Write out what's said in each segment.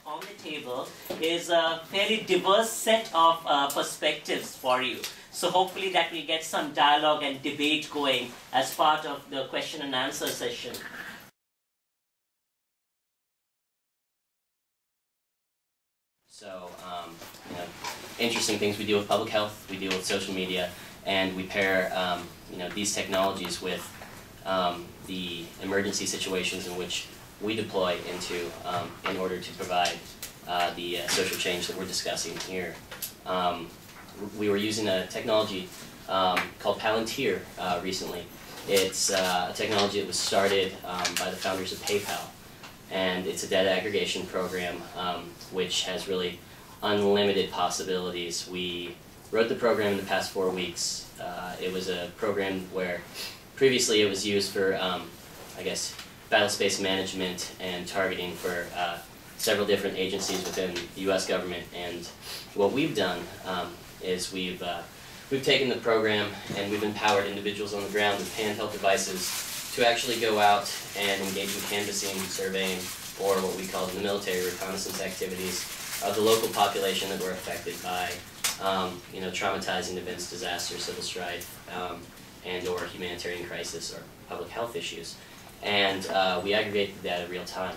on the table is a fairly diverse set of perspectives for you. So hopefully that will get some dialogue and debate going as part of the question and answer session. So, interesting things. We deal with public health, we deal with social media, and we pair these technologies with the emergency situations in which we deploy into in order to provide the social change that we're discussing here. We were using a technology called Palantir recently. It's a technology that was started by the founders of PayPal, and it's a data aggregation program which has really unlimited possibilities. We wrote the program in the past 4 weeks. It was a program where previously it was used for, I guess, battle space management and targeting for several different agencies within the U.S. government. And what we've done is we've taken the program and we've empowered individuals on the ground with handheld devices to actually go out and engage in canvassing, surveying, or what we call in the military reconnaissance activities of the local population that were affected by traumatizing events, disaster, civil strife, and or humanitarian crisis or public health issues. And we aggregate the data real time,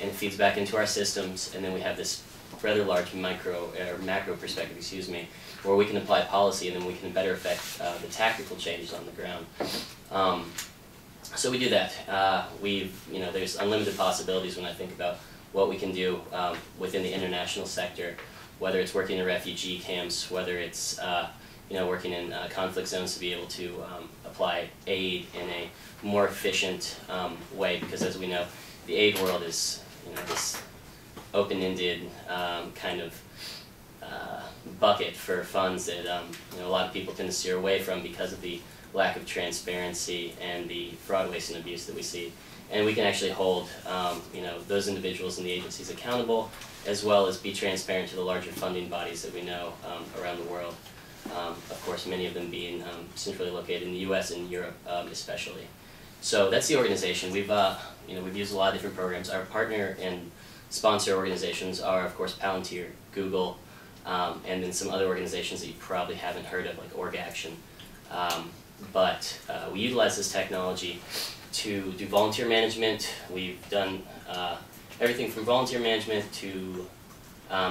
and it feeds back into our systems, and then we have this rather large macro perspective, where we can apply policy and then we can better affect the tactical changes on the ground. So we do that. There's unlimited possibilities when I think about what we can do within the international sector, whether it's working in refugee camps, whether it's working in conflict zones to be able to apply aid in a more efficient way, because as we know, the aid world is this open-ended kind of bucket for funds that a lot of people tend to steer away from because of the lack of transparency and the fraud, waste, and abuse that we see. And we can actually hold those individuals and the agencies accountable, as well as be transparent to the larger funding bodies that we know around the world. Of course, many of them being centrally located in the U.S. and Europe, especially. So that's the organization. We've used a lot of different programs. Our partner and sponsor organizations are, of course, Palantir, Google, and then some other organizations that you probably haven't heard of, like Org Action. But we utilize this technology to do volunteer management. We've done everything from volunteer management to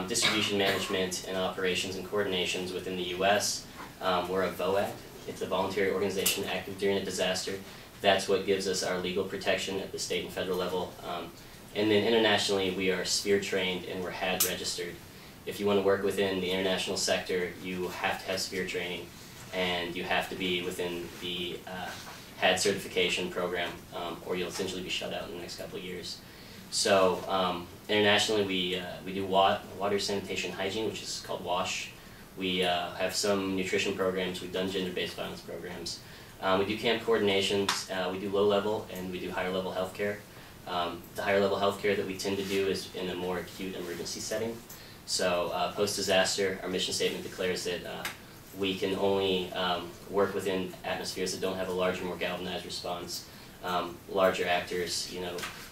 distribution management and operations and coordinations within the U.S. We're a VOAD. It's a voluntary organization active during a disaster. That's what gives us our legal protection at the state and federal level. And then internationally, we are SPHERE trained and we're HAD registered. If you want to work within the international sector, you have to have SPHERE training, and you have to be within the HAD certification program, or you'll essentially be shut out in the next couple of years. So internationally, we do water, sanitation, hygiene, which is called WASH. We have some nutrition programs. We've done gender-based violence programs. We do camp coordinations. We do low-level and we do higher-level healthcare. The higher-level healthcare that we tend to do is in a more acute emergency setting. So post-disaster, our mission statement declares that we can only work within atmospheres that don't have a larger, more galvanized response. Larger actors,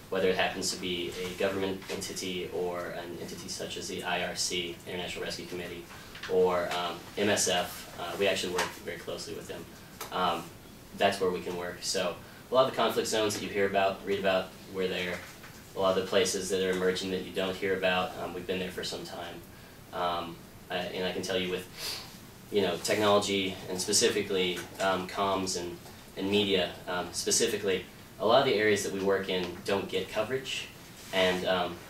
whether it happens to be a government entity or an entity such as the IRC, International Rescue Committee, or MSF, we actually work very closely with them. That's where we can work. So a lot of the conflict zones that you hear about, read about, we're there. A lot of the places that are emerging that you don't hear about, we've been there for some time. And I can tell you with technology and specifically comms and media specifically, a lot of the areas that we work in don't get coverage, and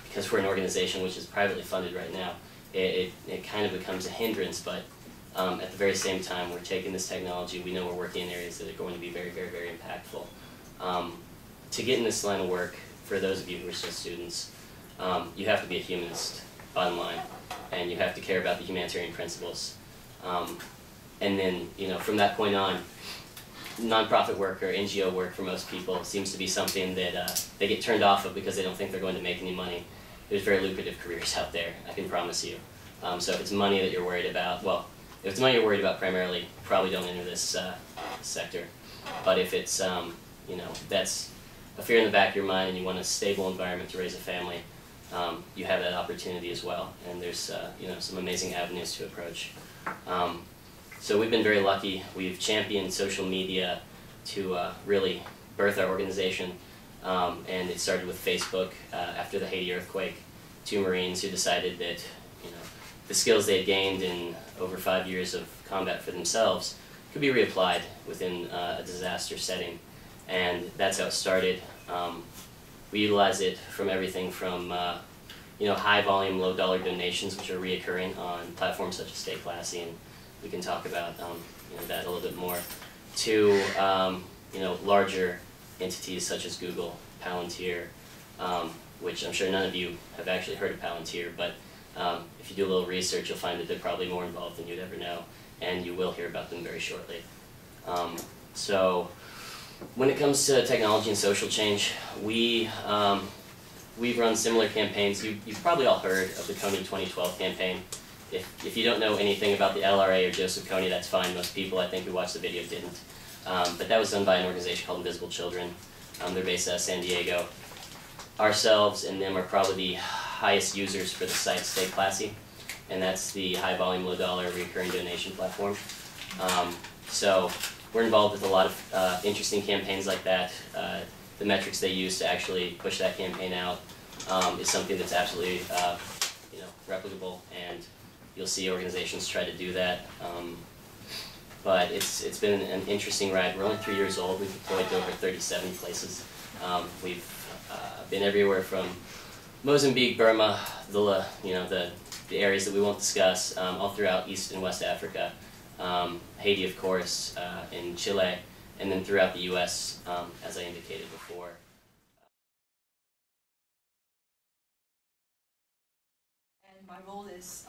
because we're an organization which is privately funded right now, it kind of becomes a hindrance, but at the very same time, we're taking this technology, we know we're working in areas that are going to be very, very, very impactful. To get in this line of work, for those of you who are still students, you have to be a humanist, bottom line, and you have to care about the humanitarian principles. And then, from that point on, nonprofit work or NGO work for most people seems to be something that they get turned off of because they don't think they're going to make any money. There's very lucrative careers out there, I can promise you. So if it's money that you're worried about, well, if it's money you're worried about primarily, probably don't enter this sector. But if it's, that's a fear in the back of your mind and you want a stable environment to raise a family, you have that opportunity as well. And there's you know, some amazing avenues to approach. So we've been very lucky. We've championed social media to really birth our organization. And it started with Facebook after the Haiti earthquake. 2 Marines who decided that, you know, the skills they had gained in over 5 years of combat for themselves could be reapplied within a disaster setting. And that's how it started. We utilize it from everything from you know, high volume, low dollar donations, which are reoccurring on platforms such as Stay Classy, and we can talk about you know, that a little bit more, to you know, larger entities such as Google, Palantir, which I'm sure none of you have actually heard of Palantir, but if you do a little research, you'll find that they're probably more involved than you'd ever know, and you will hear about them very shortly. So when it comes to technology and social change, we've run similar campaigns. You've probably all heard of the Kony 2012 campaign. If you don't know anything about the LRA or Joseph Kony, that's fine. Most people, I think, who watched the video didn't. But that was done by an organization called Invisible Children. They're based out of San Diego. Ourselves and them are probably the highest users for the site Stay Classy, and that's the high volume, low dollar recurring donation platform. So we're involved with a lot of interesting campaigns like that. The metrics they use to actually push that campaign out is something that's absolutely you know, replicable, and you'll see organizations try to do that. But it's been an interesting ride. We're only 3 years old. We've deployed to over 37 places. We've been everywhere from Mozambique, Burma, you know, the areas that we won't discuss, all throughout East and West Africa, Haiti, of course, in Chile, and then throughout the U.S., as I indicated before. And my role is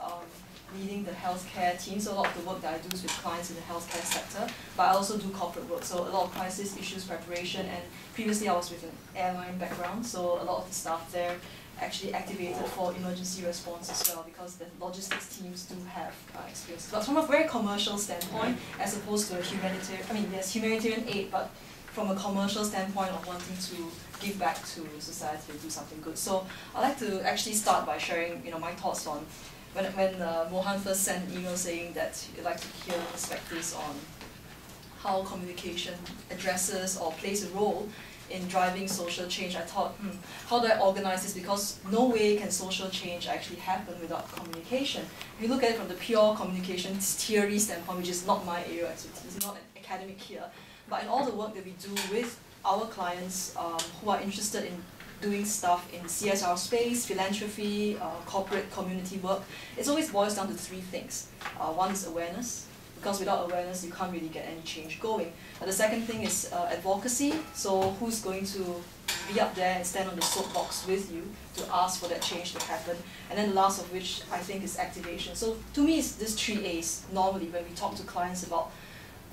leading the healthcare team, so a lot of the work that I do is with clients in the healthcare sector, but I also do corporate work, so a lot of crisis issues preparation, and previously I was with an airline background, so a lot of the staff there actually activated for emergency response as well, because the logistics teams do have experience. But from a very commercial standpoint, as opposed to a humanitarian, I mean, there's humanitarian aid, but from a commercial standpoint of wanting to give back to society and do something good. So I'd like to actually start by sharing, you know, my thoughts on when Mohan first sent an email saying that he'd like to hear perspectives on how communication addresses or plays a role in driving social change. I thought, how do I organize this? Because no way can social change actually happen without communication. If you look at it from the pure communication theory standpoint, which is not my area of expertise, not an academic here, but in all the work that we do with our clients who are interested in doing stuff in CSR space, philanthropy, corporate community work, it always boils down to 3 things. One is awareness, because without awareness you can't really get any change going. The second thing is advocacy, so who's going to be up there and stand on the soapbox with you to ask for that change to happen. And then the last of which I think is activation. So to me it's these 3 A's normally when we talk to clients about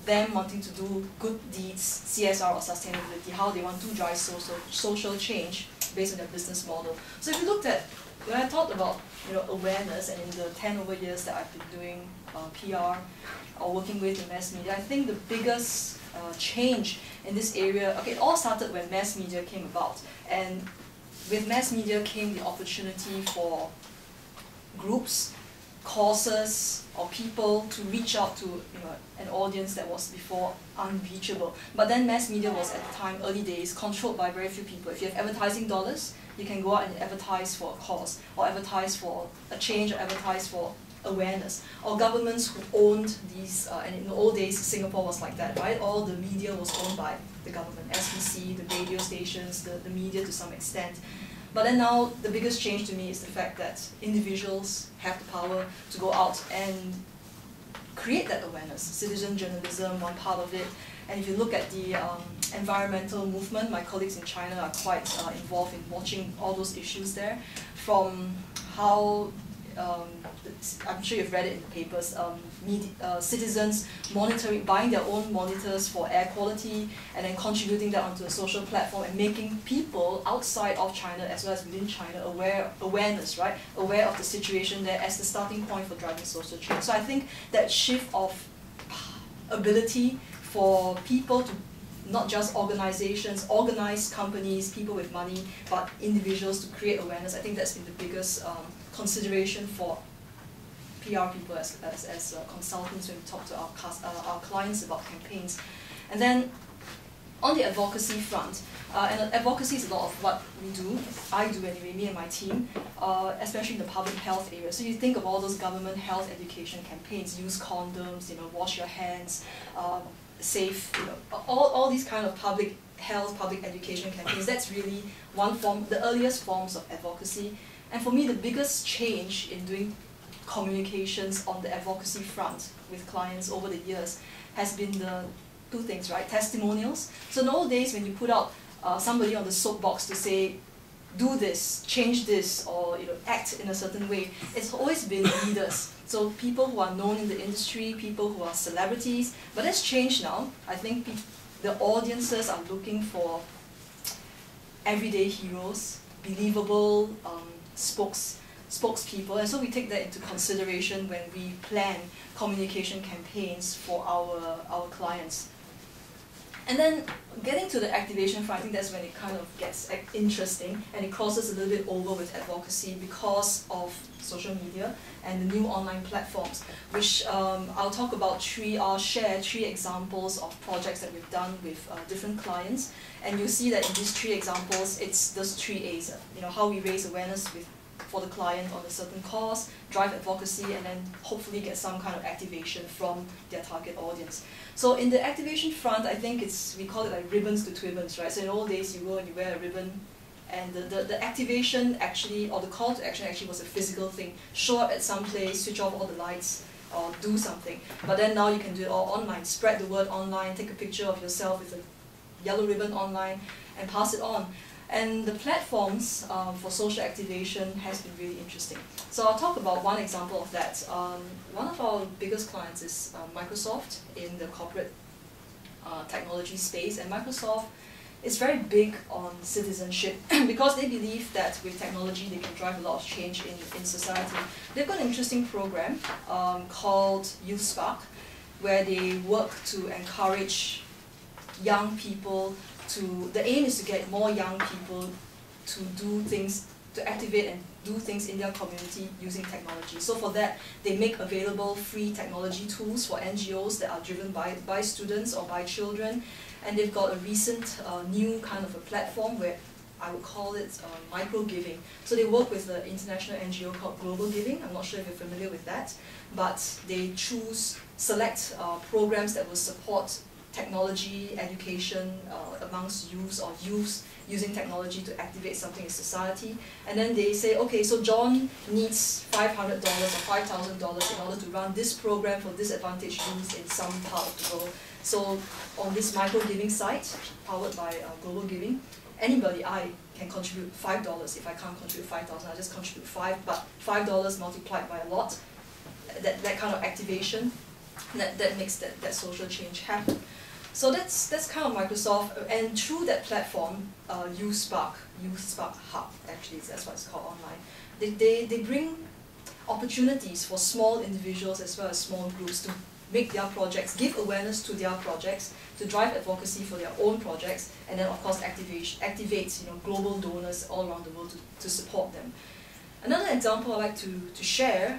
them wanting to do good deeds, CSR or sustainability, how they want to drive social change based on their business model. So if you looked at, when I talked about, you know, awareness, and in the 10 over years that I've been doing PR or working with the mass media, I think the biggest change in this area, okay, it all started when mass media came about, and with mass media came the opportunity for groups, causes, or people to reach out to, you know, an audience that was before unreachable. But then mass media was at the time, early days, controlled by very few people. If you have advertising dollars, you can go out and advertise for a cause, or advertise for a change, or advertise for awareness. Or governments who owned these, and in the old days Singapore was like that, right? All the media was owned by the government, SBC, the radio stations, the media to some extent. But then now, the biggest change to me is the fact that individuals have the power to go out and create that awareness. Citizen journalism, one part of it. And if you look at the environmental movement, my colleagues in China are quite involved in watching all those issues there, from how, I'm sure you've read it in the papers, citizens buying their own monitors for air quality, and then contributing that onto a social platform and making people outside of China as well as within China awareness, right? Aware of the situation there as the starting point for driving social change. So I think that shift of ability for people to not just organizations, organized companies, people with money, but individuals to create awareness. I think that's been the biggest consideration for PR people as consultants when we talk to our clients about campaigns. And then on the advocacy front, and advocacy is a lot of what we do, I do anyway, me and my team, especially in the public health area. So you think of all those government health education campaigns, use condoms, wash your hands, safe, all these kind of public health, public education campaigns. That's really one form, the earliest forms of advocacy. And for me, the biggest change in doing communications on the advocacy front with clients over the years has been the two things, right? Testimonials. So in old days, when you put out somebody on the soapbox to say, do this, change this, or act in a certain way, it's always been leaders. So people who are known in the industry, people who are celebrities, but that's changed now. I think the audiences are looking for everyday heroes, believable spokespeople, and so we take that into consideration when we plan communication campaigns for our clients. And then getting to the activation front, I think that's when it kind of gets interesting and it crosses a little bit over with advocacy because of social media and the new online platforms, which I'll talk about I'll share three examples of projects that we've done with different clients. And you'll see that in these three examples, it's those three A's, how we raise awareness for the client on a certain cause, drive advocacy, and then hopefully get some kind of activation from their target audience. So in the activation front, I think we call it like ribbons to twibbons, right? So in old days, you go and you wear a ribbon, and the activation actually, or the call to action actually was a physical thing. Show up at some place, switch off all the lights, or do something. But then now you can do it all online. Spread the word online, take a picture of yourself with a yellow ribbon online, and pass it on. And the platforms for social activation has been really interesting. So I'll talk about one example of that. One of our biggest clients is Microsoft in the corporate technology space. And Microsoft is very big on citizenship because they believe that with technology they can drive a lot of change in society. They've got an interesting program called Youth Spark, where they work to encourage young people the aim is to get more young people to do things, to activate and do things in their community using technology. So for that, they make available free technology tools for NGOs that are driven by students or by children. And they've got a recent new kind of a platform where I would call it micro-giving. So they work with the international NGO called Global Giving. I'm not sure if you're familiar with that, but they select programs that will support technology, education amongst youths or youths using technology to activate something in society. And then they say, okay, so John needs $500 or $5,000 in order to run this program for disadvantaged youths in some part of the world. So on this micro-giving site, powered by Global Giving, anybody, I can contribute $5. If I can't contribute 5,000, I just contribute 5, but $5 multiplied by a lot, that kind of activation, that makes that social change happen. So that's kind of Microsoft, and through that platform, Youth Spark Hub, actually, that's what it's called online. They bring opportunities for small individuals as well as small groups to make their projects, give awareness to their projects, to drive advocacy for their own projects, and then of course activate global donors all around the world to support them. Another example I'd like to share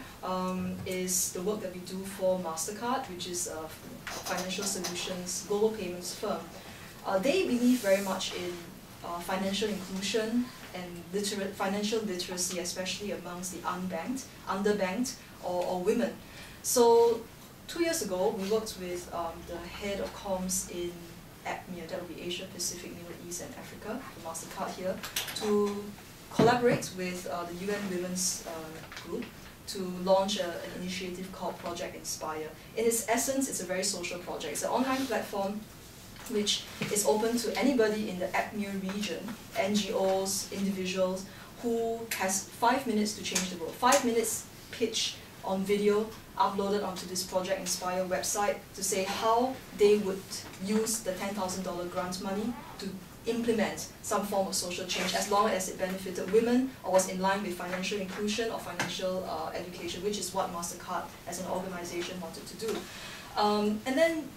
is the work that we do for MasterCard, which is a financial solutions global payments firm. They believe very much in financial inclusion and financial literacy, especially amongst the unbanked, underbanked, or women. So 2 years ago, we worked with the head of comms in APMEA, that would be Asia Pacific, Middle East and Africa, the MasterCard here, to collaborate with the UN Women's Group to launch an initiative called Project Inspire. In its essence, it's a very social project. It's an online platform which is open to anybody in the APMEA region, NGOs, individuals, who has 5 minutes to change the world. 5 minutes pitch on video uploaded onto this Project Inspire website to say how they would use the $10,000 grant money to implement some form of social change as long as it benefited women or was in line with financial inclusion or financial education, which is what MasterCard as an organization wanted to do. And then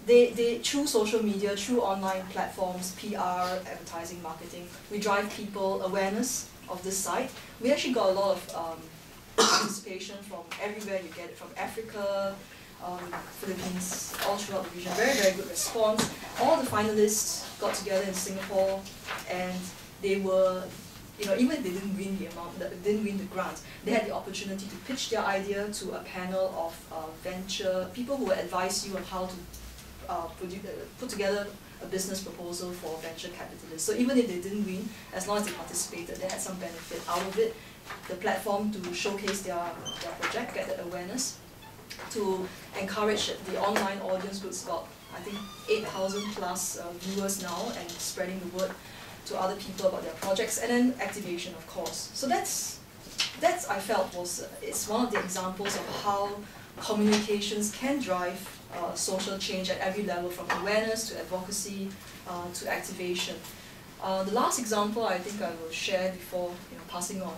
they through social media, through online platforms, PR, advertising, marketing, we drive people awareness of this site. We actually got a lot of participation from everywhere. You get it from Africa, Philippines, all throughout the region. Very, very good response. All the finalists got together in Singapore, and they were, you know, even if they didn't win the amount, didn't win the grant, they had the opportunity to pitch their idea to a panel of venture people who will advise you on how to put together a business proposal for venture capitalists. So even if they didn't win, as long as they participated, they had some benefit out of it. The platform to showcase their project, get the awareness, to encourage the online audience groups, about I think 8,000 plus viewers now, and spreading the word to other people about their projects, and then activation, of course. So that's I felt was it's one of the examples of how communications can drive social change at every level, from awareness to advocacy to activation. The last example I think I will share before passing on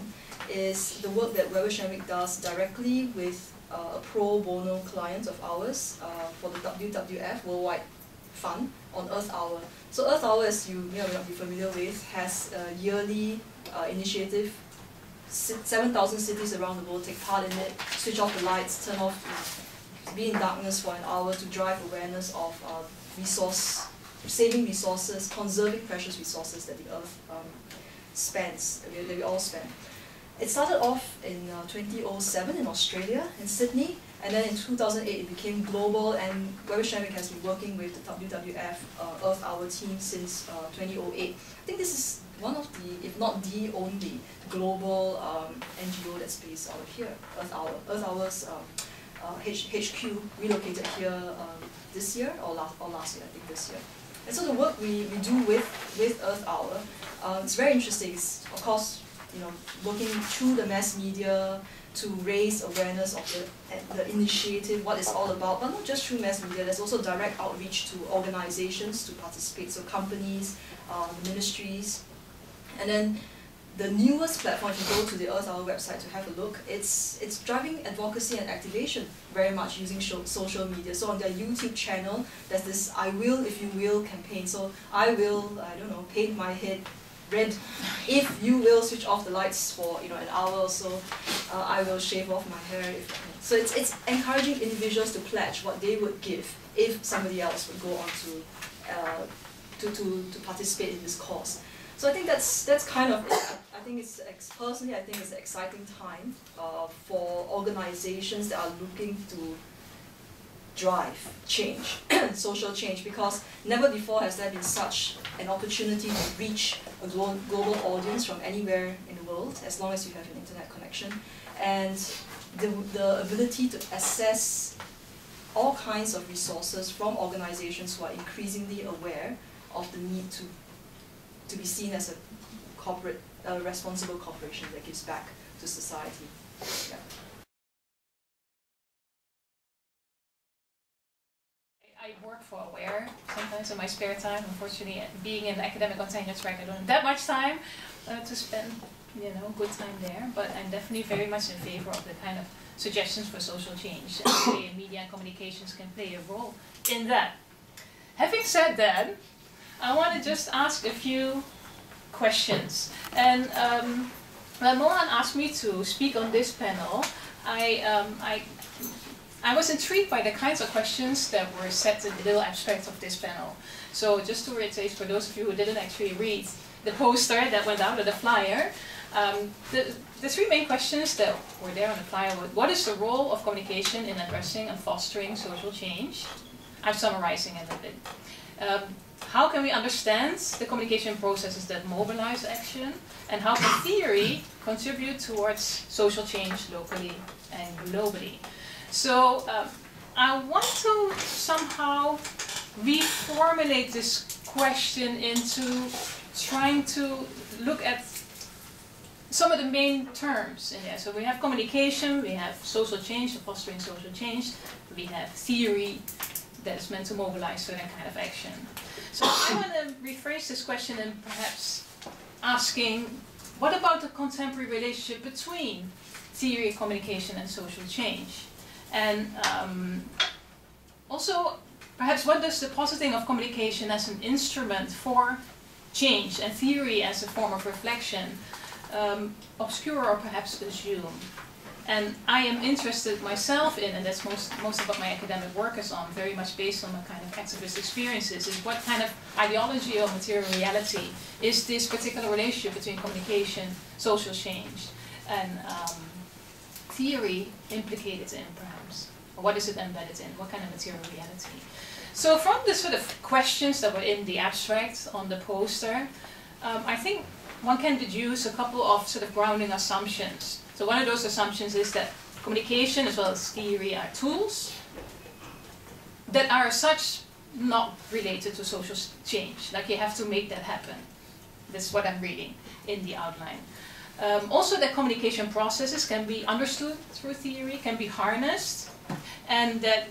is the work that Shandwick does directly with a pro bono client of ours for the WWF Worldwide Fund on Earth Hour. So Earth Hour, as you may or may not be familiar with, has a yearly initiative. 7,000 cities around the world take part in it. Switch off the lights, turn off, be in darkness for an hour to drive awareness of saving resources, conserving precious resources that the Earth spends, that we all spend. It started off in 2007 in Australia, in Sydney, and then in 2008 it became global, and Shandwick has been working with the WWF Earth Hour team since 2008. I think this is one of the, if not the only, global NGO that's based out of here, Earth Hour. Earth Hour's HQ relocated here this year, or last year, I think this year. And so the work we do with Earth Hour, it's very interesting. It's, of course, working through the mass media to raise awareness of the initiative, what it's all about, but not just through mass media. There's also direct outreach to organizations to participate, so companies, ministries. And then the newest platform, if you go to the Earth Hour website to have a look, it's driving advocacy and activation very much using social media. So on their YouTube channel, there's this "I will if you will" campaign. So I will, I don't know, paint my head red if you will switch off the lights for an hour or so. I will shave off my hair. So it's encouraging individuals to pledge what they would give if somebody else would go on to participate in this cause. So I think that's kind of it. I think personally I think it's an exciting time for organizations that are looking to drive change, social change, because never before has there been such an opportunity to reach a global audience from anywhere in the world, as long as you have an internet connection, and the ability to access all kinds of resources from organizations who are increasingly aware of the need to be seen as a corporate, responsible corporation that gives back to society. Yeah. I work for Aware sometimes in my spare time. Unfortunately, being an academic on tenure track, I don't have that much time to spend, good time there. But I'm definitely very much in favor of the kind of suggestions for social change, and the way media and communications can play a role in that. Having said that, I want to just ask a few questions. And when Mohan asked me to speak on this panel, I was intrigued by the kinds of questions that were set in the little abstract of this panel. So just to reiterate, for those of you who didn't actually read the poster that went out, or the flyer, the three main questions that were there on the flyer were: what is the role of communication in addressing and fostering social change? I'm summarizing it a bit. How can we understand the communication processes that mobilize action? And how can theory contribute towards social change locally and globally? So I want to somehow reformulate this question into trying to look at some of the main terms in there. So we have communication, we have social change, fostering social change, we have theory that is meant to mobilize certain kind of action. So I want to rephrase this question and perhaps asking, what about the contemporary relationship between theory, communication, and social change? And also, perhaps what does the positing of communication as an instrument for change and theory as a form of reflection obscure or perhaps assume? And I am interested myself in, and that's most of what my academic work is on, very much based on my kind of activist experiences, is what kind of ideology or material reality is this particular relationship between communication, social change, and theory implicated in, perhaps? Or what is it embedded in? What kind of material reality? So from the sort of questions that were in the abstract on the poster, I think one can deduce a couple of sort of grounding assumptions. So one of those assumptions is that communication as well as theory are tools that are as such not related to social change. Like you have to make that happen. That's what I'm reading in the outline. Also that communication processes can be understood through theory, can be harnessed, and that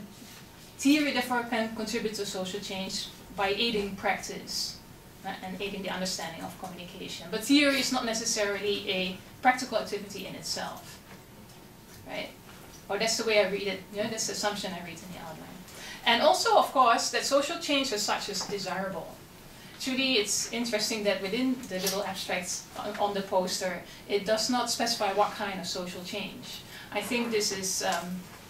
theory therefore can contribute to social change by aiding practice and aiding the understanding of communication. But theory is not necessarily a practical activity in itself, right? Or that's the way I read it, you know, that's the assumption I read in the outline. And also, of course, that social change as such is desirable. Truly, it's interesting that within the little abstracts on the poster, it does not specify what kind of social change. I think this is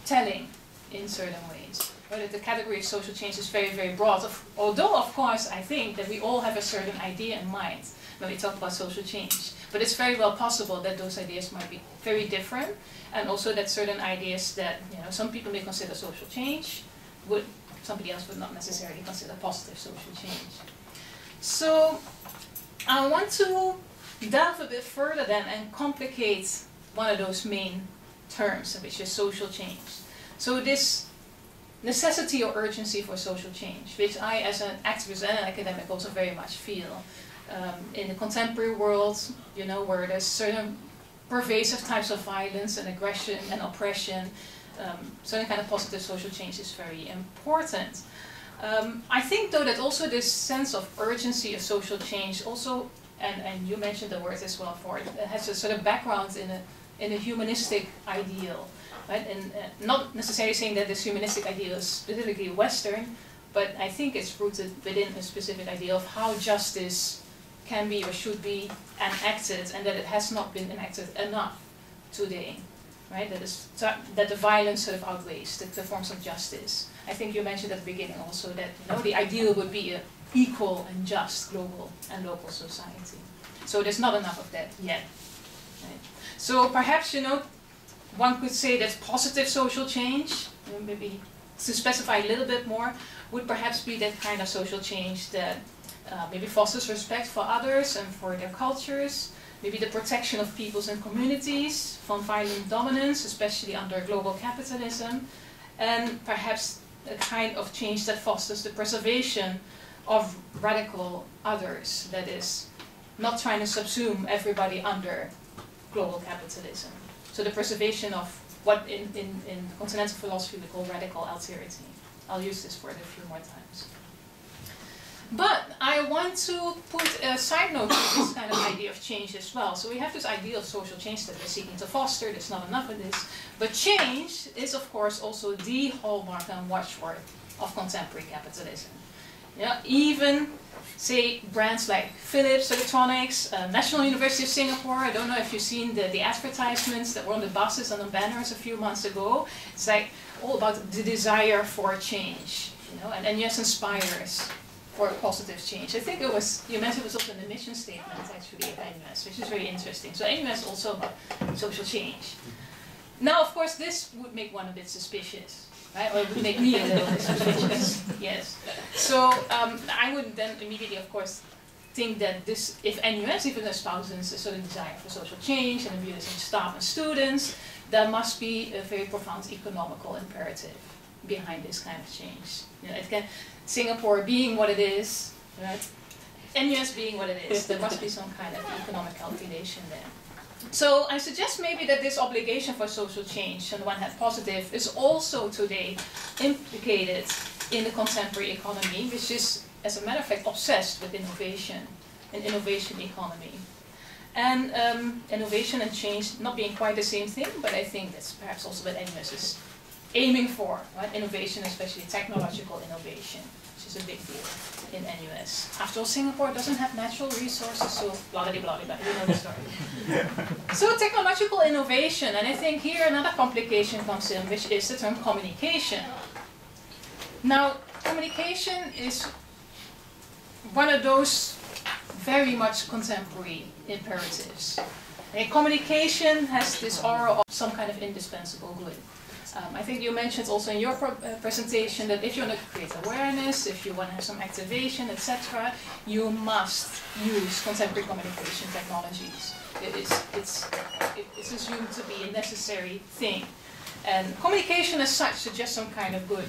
telling in certain ways. But the category of social change is very, very broad. Although, of course, I think that we all have a certain idea in mind when we talk about social change. But it's very well possible that those ideas might be very different, and also that certain ideas that some people may consider social change, somebody else would not necessarily consider positive social change. So I want to delve a bit further then and complicate one of those main terms, which is social change. So this necessity or urgency for social change, which I as an activist and an academic also very much feel. In the contemporary world, where there's certain pervasive types of violence and aggression and oppression, certain kind of positive social change is very important. I think though that also this sense of urgency of social change also, and you mentioned the word as well for it, has a sort of background in a humanistic ideal, right? And not necessarily saying that this humanistic ideal is specifically Western, but I think it's rooted within a specific idea of how justice can be or should be enacted, and that it has not been enacted enough today, right? That the violence sort of outweighs the forms of justice. I think you mentioned at the beginning also that the ideal would be an equal and just global and local society. So there's not enough of that yet. Right? So perhaps one could say that positive social change, maybe to specify a little bit more, would perhaps be that kind of social change that maybe fosters respect for others and for their cultures, maybe the protection of peoples and communities from violent dominance, especially under global capitalism, and perhaps a kind of change that fosters the preservation of radical others, that is, not trying to subsume everybody under global capitalism. So the preservation of what in continental philosophy we call radical alterity. I'll use this word a few more times. But I want to put a side note to this kind of idea of change as well. So we have this idea of social change that we're seeking to foster. There's not enough of this. But change is, of course, also the hallmark and watchword of contemporary capitalism. Even, say, brands like Philips Electronics, National University of Singapore. I don't know if you've seen the advertisements that were on the buses and on banners a few months ago. It's like all about the desire for change, and NUS inspires for positive change. I think you mentioned it was also in the mission statement actually of NUS, which is very interesting. So NUS also about social change. Now, of course, this would make one a bit suspicious, right? Or it would make me a little bit suspicious, yes. So I would then immediately, of course, think that this, if NUS even espouses a certain desire for social change and views in staff and students, there must be a very profound economical imperative behind this kind of change. Singapore being what it is, right? NUS being what it is, there must be some kind of economic calculation there. So I suggest maybe that this obligation for social change, on the one hand positive, is also today implicated in the contemporary economy, which is, as a matter of fact, obsessed with innovation, an innovation economy. And innovation and change not being quite the same thing, but I think that's perhaps also what NUS is aiming for, right? Innovation, especially technological innovation, which is a big deal in NUS. After all, Singapore doesn't have natural resources, so blah blah blah blah. You know the story. So technological innovation, and I think here another complication comes in, which is the term communication. Now, communication is one of those very much contemporary imperatives. And communication has this aura of some kind of indispensable good. I think you mentioned also in your presentation that if you want to create awareness, if you want to have some activation, etc., you must use contemporary communication technologies. It's assumed to be a necessary thing. And communication as such suggests some kind of good.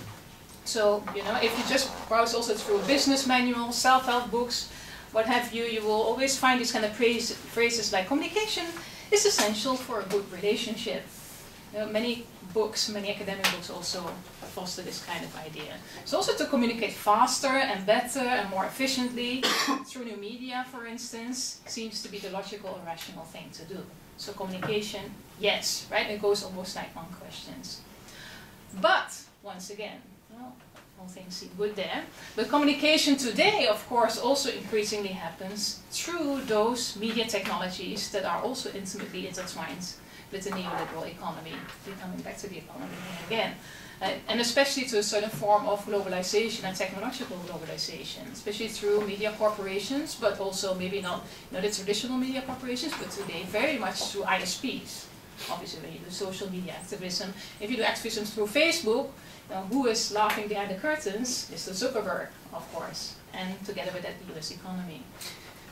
So, you know, if you just browse also through business manuals, self-help books, what have you, you will always find these kind of phrases like communication is essential for a good relationship. You know, many books, many academic books also foster this kind of idea. So also to communicate faster and better and more efficiently through new media, for instance, seems to be the logical and rational thing to do. So communication, yes, right? It goes almost like one question. But, once again, well, all things seem good there. But communication today, of course, also increasingly happens through those media technologies that are also intimately intertwined with the neoliberal economy. We're coming back to the economy again. And especially to a certain form of globalization and technological globalization, especially through media corporations, but also maybe not the traditional media corporations, but today very much through ISPs. Obviously, when you do social media activism, if you do activism through Facebook, who is laughing behind the curtains is the Zuckerberg, of course, and together with that the US economy,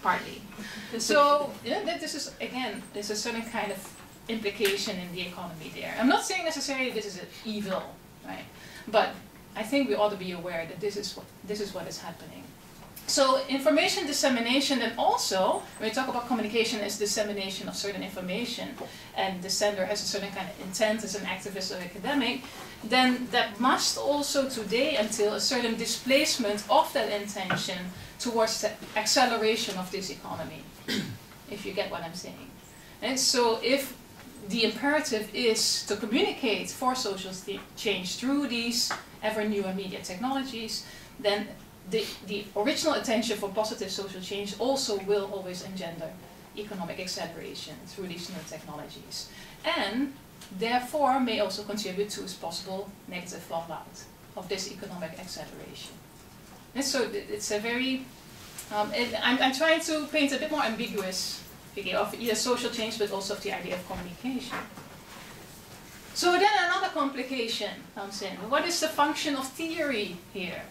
partly. So this is, again, there's a certain kind of implication in the economy there. I'm not saying necessarily this is evil, right? But I think we ought to be aware that this is what is happening. So information dissemination, and also when we talk about communication as dissemination of certain information, and the sender has a certain kind of intent as an activist or academic, then that must also today entail a certain displacement of that intention towards the acceleration of this economy, if you get what I'm saying. And so if the imperative is to communicate for social change through these ever newer media technologies, then the original intention for positive social change also will always engender economic acceleration through these new technologies, and therefore may also contribute to its possible negative fallout of this economic acceleration. And so it's a very, I'm trying to paint a bit more ambiguous figure of either social change but also of the idea of communication. So then another complication comes in. What is the function of theory here?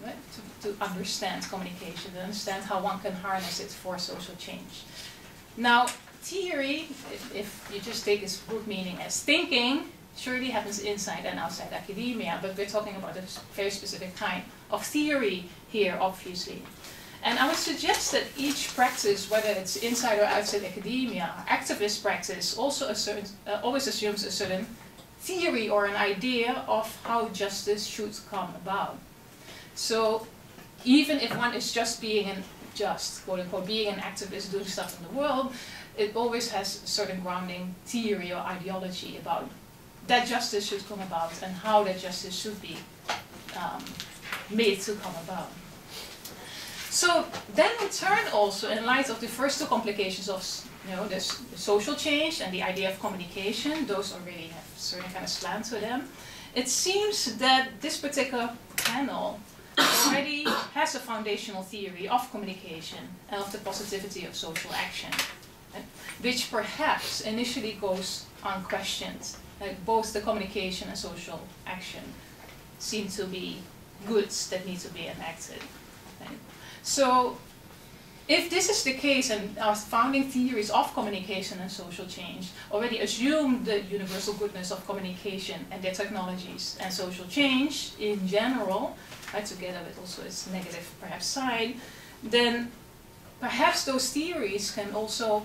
Right? To understand communication, to understand how one can harness it for social change. Now, theory, if you just take its root meaning as thinking, surely happens inside and outside academia, but we're talking about a very specific kind of theory here, obviously. And I would suggest that each practice, whether it's inside or outside academia, activist practice, also always assumes a certain theory or an idea of how justice should come about. So even if one is just being quote unquote, being an activist doing stuff in the world, it always has a certain grounding theory or ideology about that justice should come about and how that justice should be made to come about. So then in turn also, in light of the first two complications of this social change and the idea of communication, those already have a certain kind of slant to them, it seems that this particular panel already has a foundational theory of communication and of the positivity of social action, which perhaps initially goes unquestioned. Both the communication and social action seem to be goods that need to be enacted. Right? So if this is the case, and our founding theories of communication and social change already assume the universal goodness of communication and their technologies and social change in general, right, together with also its negative perhaps side, then perhaps those theories can also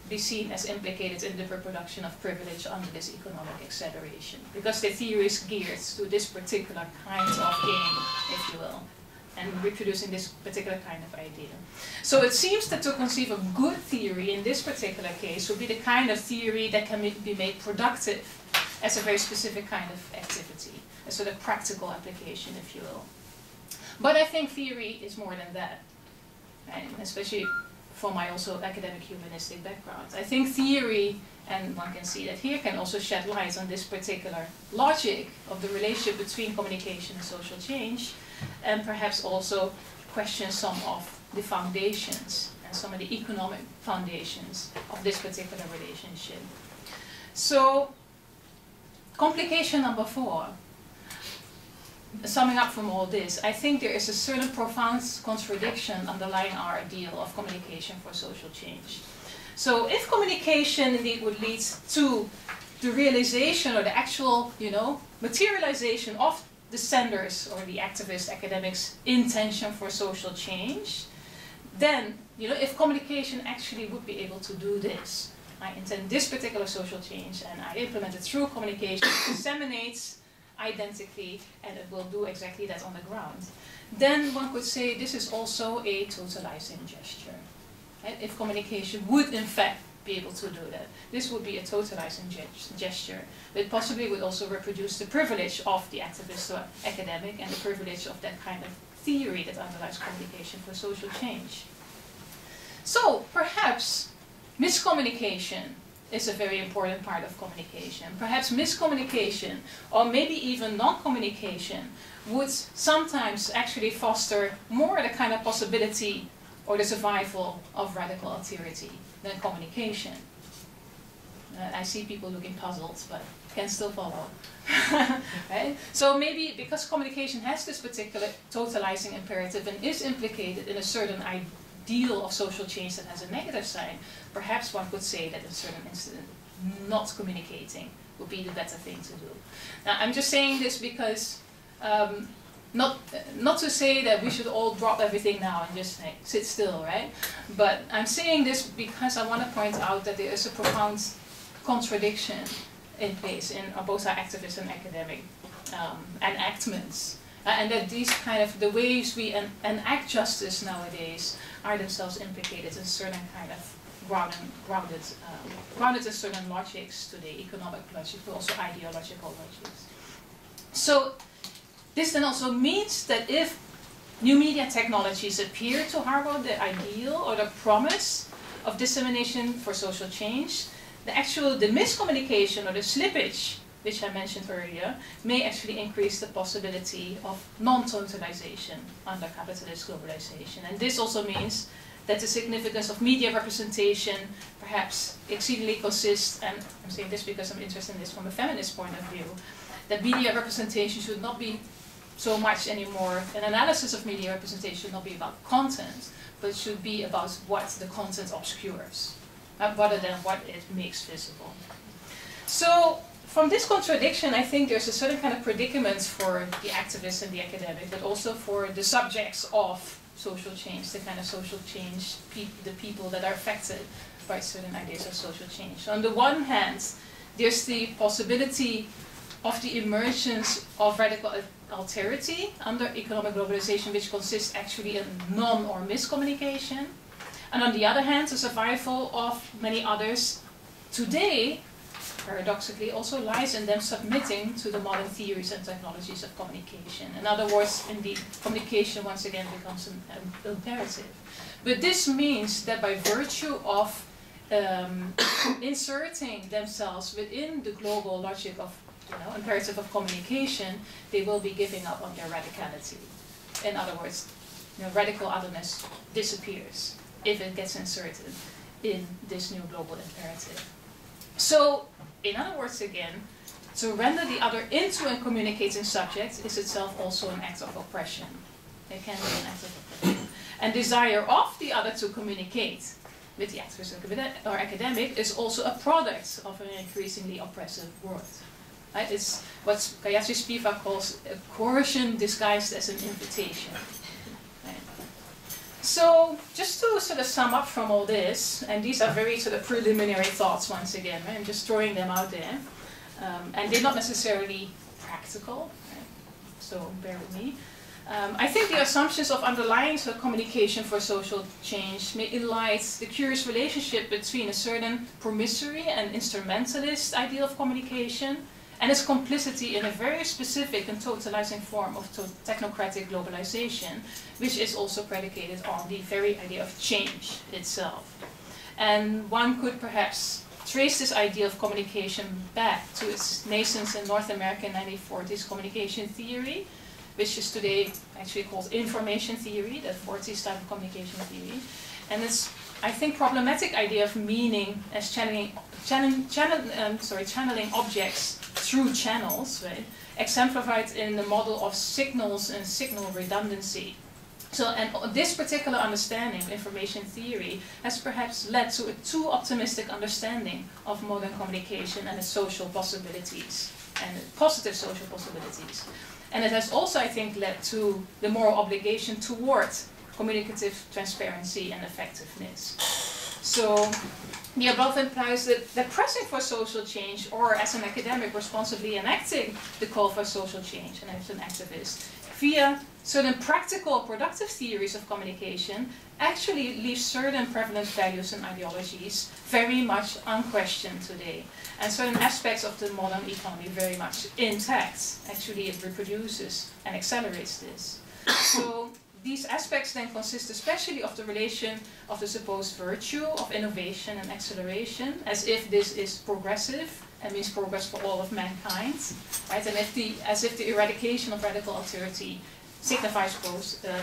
be seen as implicated in the reproduction of privilege under this economic acceleration, because the theory is geared to this particular kind of aim, if you will, and reproducing this particular kind of idea. So it seems that to conceive a good theory in this particular case would be the kind of theory that can be made productive as a very specific kind of activity, a sort of practical application, if you will. But I think theory is more than that, right? Especially for my also academic humanistic background. I think theory, and one can see that here, can also shed light on this particular logic of the relationship between communication and social change, and perhaps also question some of the foundations and some of the economic foundations of this particular relationship. So, complication number 4. Summing up from all this, I think there is a certain profound contradiction underlying our ideal of communication for social change. So if communication indeed would lead to the realization or the actual, materialization of the senders or the activist academics' intention for social change, then, if communication actually would be able to do this, I intend this particular social change and I implement it through communication, it disseminates identically, and it will do exactly that on the ground, then one could say this is also a totalizing gesture. Right? If communication would in fact be able to do that, this would be a totalizing gesture. But it possibly would also reproduce the privilege of the activist or academic and the privilege of that kind of theory that underlies communication for social change. So perhaps miscommunication is a very important part of communication. Perhaps miscommunication, or maybe even non-communication, would sometimes actually foster more the kind of possibility or the survival of radical alterity than communication. I see people looking puzzled, but can still follow. Right? So maybe because communication has this particular totalizing imperative and is implicated in a certain ideal of social change that has a negative side, perhaps one could say that in a certain incident, not communicating would be the better thing to do. Now, I'm just saying this because, not to say that we should all drop everything now and just sit still, right? But I'm saying this because I want to point out that there is a profound contradiction in place in both our activist and academic enactments. And that these kind of, the ways we enact justice nowadays are themselves implicated in certain kind of grounded in certain logics today, economic logic, but also ideological logics. So this then also means that if new media technologies appear to harbor the ideal or the promise of dissemination for social change, the miscommunication or the slippage, which I mentioned earlier, may actually increase the possibility of non-totalization under capitalist globalization. And this also means that the significance of media representation perhaps exceedingly consists, and I'm saying this because I'm interested in this from a feminist point of view, that media representation should not be so much anymore, an analysis of media representation should not be about content, but it should be about what the content obscures, rather than what it makes visible. So, from this contradiction, I think there's a certain kind of predicament for the activists and the academic, but also for the subjects of social change, the kind of social change, the people that are affected by certain ideas of social change. So on the one hand, there's the possibility of the emergence of radical alterity under economic globalization, which consists actually in non- or miscommunication. And on the other hand, the survival of many others today, paradoxically, also lies in them submitting to the modern theories and technologies of communication. In other words, indeed, communication once again becomes an imperative. But this means that by virtue of inserting themselves within the global logic of imperative of communication, they will be giving up on their radicality. In other words, radical otherness disappears if it gets inserted in this new global imperative. So, in other words again, to render the other into a communicating subject is itself also an act of oppression. It can be an act of oppression. And desire of the other to communicate with the activist or academic is also a product of an increasingly oppressive world. Right? It's what Gayatri Spivak calls a coercion disguised as an invitation. Right? So, just to sort of sum up from all this, and these are very sort of preliminary thoughts once again, right? I'm just throwing them out there, and they're not necessarily practical, right? So bear with me. I think the assumptions of underlying communication for social change may enlight the curious relationship between a certain promissory and instrumentalist ideal of communication and its complicity in a very specific and totalizing form of technocratic globalization, which is also predicated on the very idea of change itself. And one could perhaps trace this idea of communication back to its nascence in North America in 1940s communication theory, which is today actually called information theory, the 40s type of communication theory. And it's, I think, problematic idea of meaning as channeling objects through channels, right, exemplified in the model of signals and signal redundancy. So, and this particular understanding of information theory has perhaps led to a too optimistic understanding of modern communication and its social possibilities, and positive social possibilities. And it has also, I think, led to the moral obligation towards communicative transparency and effectiveness. So the above implies that pressing for social change, or as an academic responsibly enacting the call for social change, and as an activist, via certain practical productive theories of communication, actually leaves certain prevalent values and ideologies very much unquestioned today, and certain aspects of the modern economy very much intact. Actually, it reproduces and accelerates this. So these aspects then consist especially of the relation of the supposed virtue of innovation and acceleration, as if this is progressive and means progress for all of mankind, right? And as if the eradication of radical authority signifies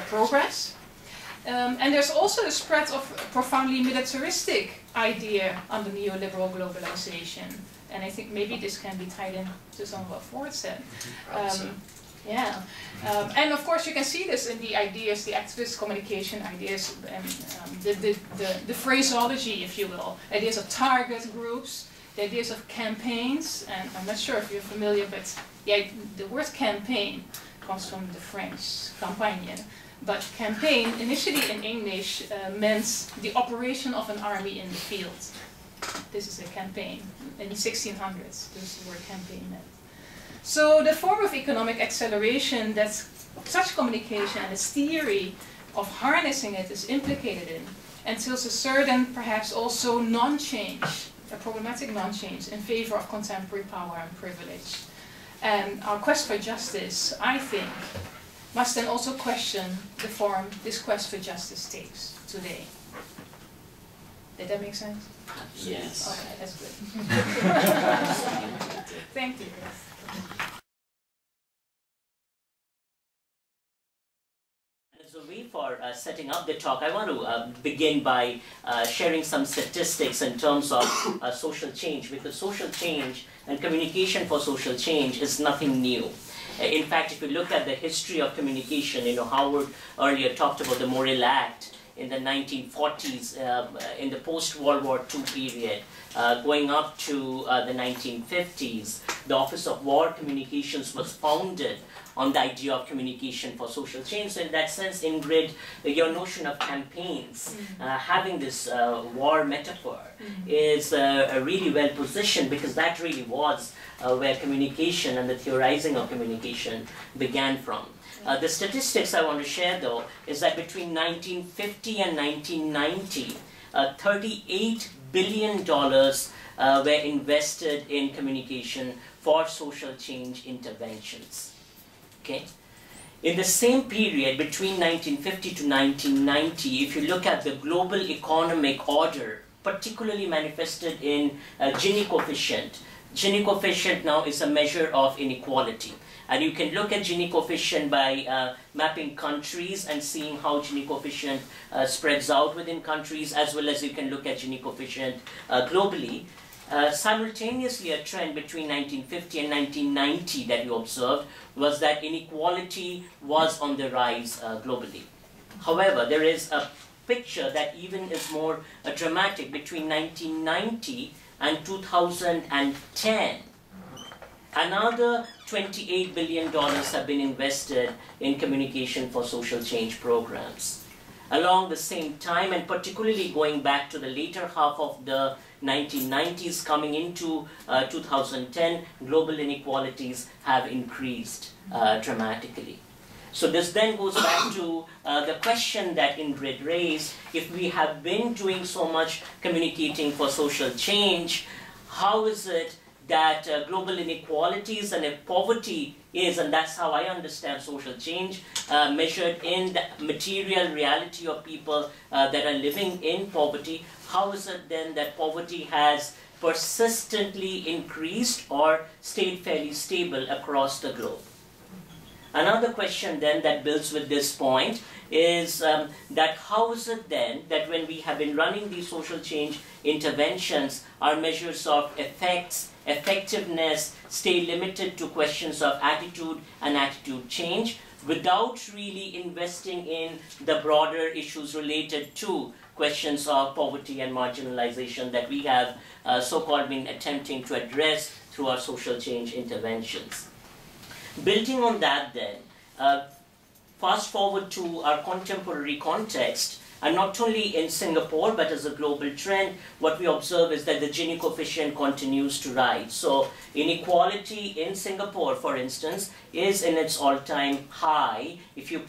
progress. And there's also the spread of a profoundly militaristic idea under neoliberal globalization. And I think maybe this can be tied into some of what Ford said. Yeah, and of course you can see this in the ideas, the activist communication ideas, and the phraseology, if you will, ideas of target groups, the ideas of campaigns, and I'm not sure if you're familiar, but the word campaign comes from the French campagne, but campaign initially in English meant the operation of an army in the field. This is a campaign. In the 1600s, this is the word campaign meant. So the form of economic acceleration that such communication and its theory of harnessing it is implicated in entails a certain, perhaps also non-change, a problematic non-change in favor of contemporary power and privilege. And our quest for justice, I think, must then also question the form this quest for justice takes today. Did that make sense? Yes. Okay, that's good. Thank you. As a way for setting up the talk, I want to begin by sharing some statistics in terms of social change, because social change and communication for social change is nothing new. In fact, if you look at the history of communication, Howard earlier talked about the Morrill Act in the 1940s, in the post-World War II period, going up to the 1950s, the Office of War Communications was founded on the idea of communication for social change. So in that sense, Ingrid, your notion of campaigns, having this war metaphor, is really well positioned, because that really was where communication and the theorizing of communication began from. The statistics I want to share, though, is that between 1950 and 1990, $38 billion were invested in communication for social change interventions. Okay? In the same period, between 1950 to 1990, if you look at the global economic order, particularly manifested in Gini coefficient. Gini coefficient now is a measure of inequality. And you can look at Gini coefficient by mapping countries and seeing how Gini coefficient spreads out within countries, as well as you can look at Gini coefficient globally. Simultaneously, a trend between 1950 and 1990 that you observed was that inequality was on the rise globally. However, there is a picture that even is more dramatic between 1990 and 2010. Another $28 billion have been invested in communication for social change programs. Along the same time, and particularly going back to the later half of the 1990s, coming into 2010, global inequalities have increased dramatically. So this then goes back to the question that Ingrid raised: if we have been doing so much communicating for social change, how is it that global inequalities and if poverty is, and that's how I understand social change, measured in the material reality of people that are living in poverty, how is it then that poverty has persistently increased or stayed fairly stable across the globe? Another question then that builds with this point is that how is it then that when we have been running these social change interventions, our measures of effectiveness stay limited to questions of attitude and attitude change without really investing in the broader issues related to questions of poverty and marginalization that we have so-called been attempting to address through our social change interventions. Building on that then, fast forward to our contemporary context, and not only in Singapore but as a global trend, what we observe is that the Gini coefficient continues to rise. So inequality in Singapore, for instance, is in its all-time high if you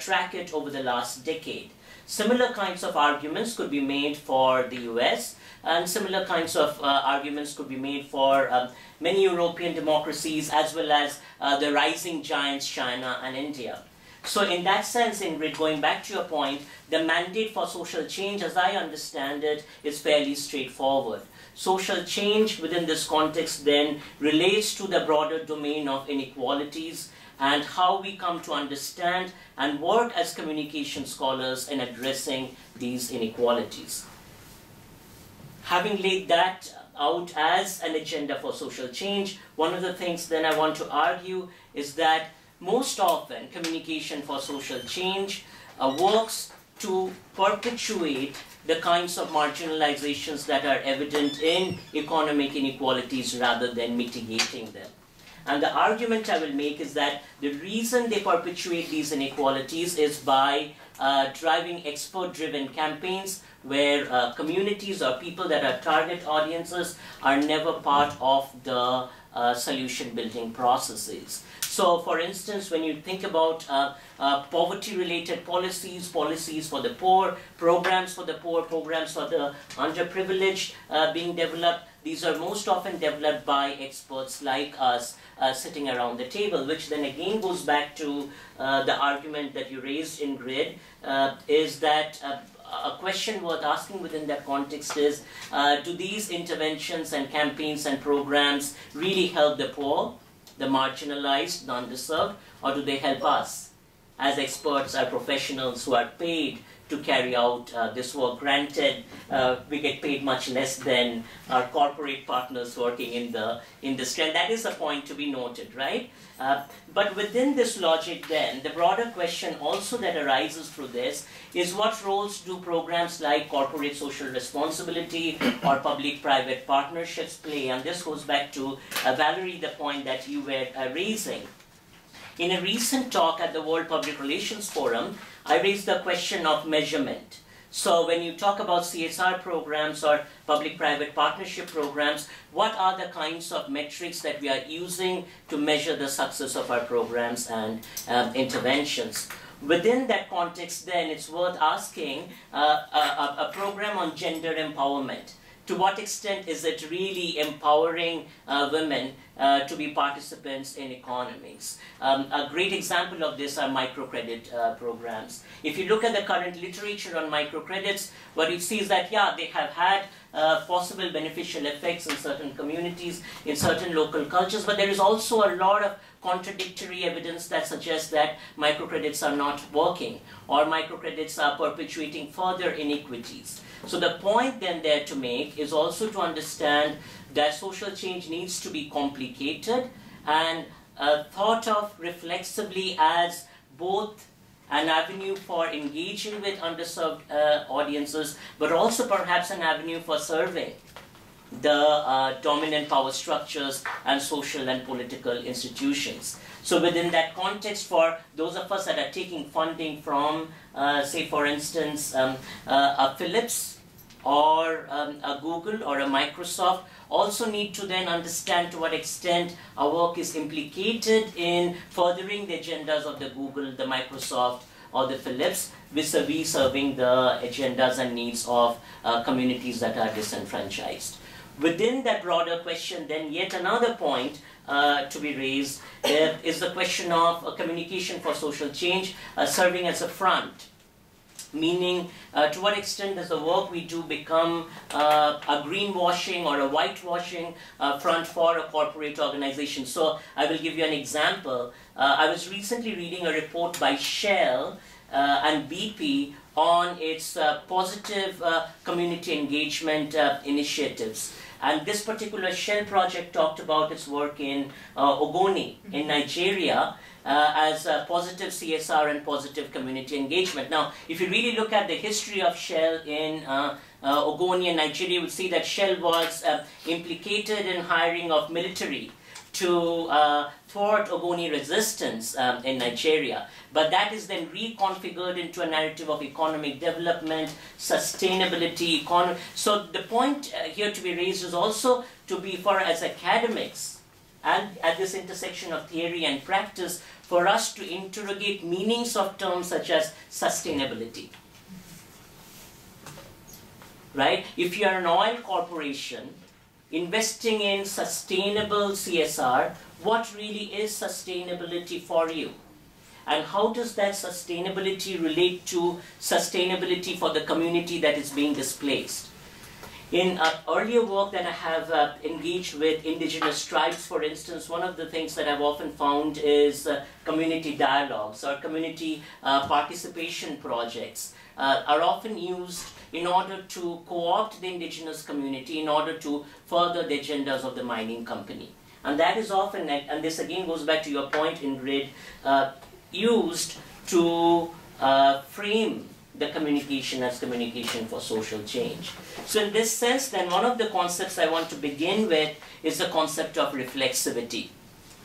track it over the last decade. Similar kinds of arguments could be made for the US, and similar kinds of arguments could be made for many European democracies, as well as the rising giants China and India. So in that sense, Ingrid, going back to your point, the mandate for social change, as I understand it, is fairly straightforward. Social change within this context then relates to the broader domain of inequalities and how we come to understand and work as communication scholars in addressing these inequalities. Having laid that out as an agenda for social change, one of the things then I want to argue is that most often communication for social change works to perpetuate the kinds of marginalizations that are evident in economic inequalities rather than mitigating them. And the argument I will make is that the reason they perpetuate these inequalities is by driving expert-driven campaigns where communities or people that are target audiences are never part of the solution-building processes. So, for instance, when you think about poverty-related policies, policies for the poor, programs for the poor, programs for the underprivileged being developed, these are most often developed by experts like us sitting around the table, which then again goes back to the argument that you raised, Ingrid, is that a question worth asking within that context is, do these interventions and campaigns and programs really help the poor, the marginalized, the underserved, or do they help us as experts, as professionals who are paid to carry out this work? Granted, we get paid much less than our corporate partners working in the industry, and that is a point to be noted, right? But within this logic then, the broader question also that arises through this is what roles do programs like corporate social responsibility or public-private partnerships play? And this goes back to, Valerie, the point that you were raising. In a recent talk at the World Public Relations Forum, I raised the question of measurement. So when you talk about CSR programs or public-private partnership programs, what are the kinds of metrics that we are using to measure the success of our programs and interventions? Within that context then, it's worth asking a program on gender empowerment. To what extent is it really empowering women to be participants in economies? A great example of this are microcredit programs. If you look at the current literature on microcredits, what you see is that, yeah, they have had possible beneficial effects in certain communities, in certain local cultures, but there is also a lot of contradictory evidence that suggests that microcredits are not working, or microcredits are perpetuating further inequities. So the point then there to make is also to understand that social change needs to be complicated and thought of reflexively as both an avenue for engaging with underserved audiences, but also perhaps an avenue for serving the dominant power structures and social and political institutions. So within that context, for those of us that are taking funding from, say for instance, a Philips or a Google or a Microsoft, also need to then understand to what extent our work is implicated in furthering the agendas of the Google, the Microsoft, or the Philips, vis-a-vis serving the agendas and needs of communities that are disenfranchised. Within that broader question, then yet another point to be raised is the question of communication for social change serving as a front. Meaning, to what extent does the work we do become a greenwashing or a whitewashing front for a corporate organization? So I will give you an example. I was recently reading a report by Shell and BP on its positive community engagement initiatives. And this particular Shell project talked about its work in Ogoni in Nigeria as positive CSR and positive community engagement. Now, if you really look at the history of Shell in Ogoni in Nigeria, you will see that Shell was implicated in hiring of military to thwart Ogoni resistance in Nigeria. But that is then reconfigured into a narrative of economic development, sustainability, economy. So the point here to be raised is also to be for as academics and at this intersection of theory and practice for us to interrogate meanings of terms such as sustainability. Right? If you are an oil corporation investing in sustainable CSR, what really is sustainability for you? And how does that sustainability relate to sustainability for the community that is being displaced? In earlier work that I have engaged with indigenous tribes, for instance, one of the things that I've often found is community dialogues or community participation projects are often used in order to co-opt the indigenous community in order to further the agendas of the mining company. And that is often, and this again goes back to your point, Ingrid, used to frame the communication as communication for social change. So in this sense, then one of the concepts I want to begin with is the concept of reflexivity,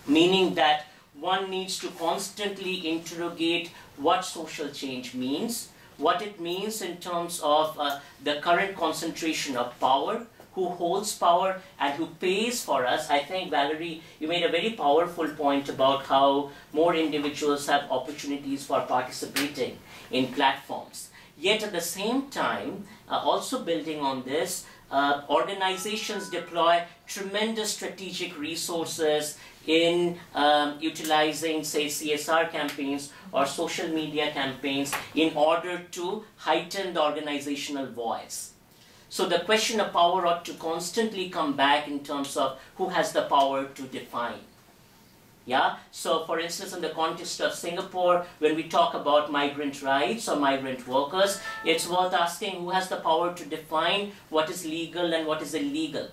meaning that one needs to constantly interrogate what social change means, what it means in terms of the current concentration of power, who holds power and who pays for us. I think, Valerie, you made a very powerful point about how more individuals have opportunities for participating in platforms. Yet at the same time, also building on this, organizations deploy tremendous strategic resources in utilizing, say, CSR campaigns or social media campaigns in order to heighten the organizational voice. So the question of power ought to constantly come back in terms of who has the power to define. Yeah? So for instance, in the context of Singapore, when we talk about migrant rights or migrant workers, it's worth asking who has the power to define what is legal and what is illegal.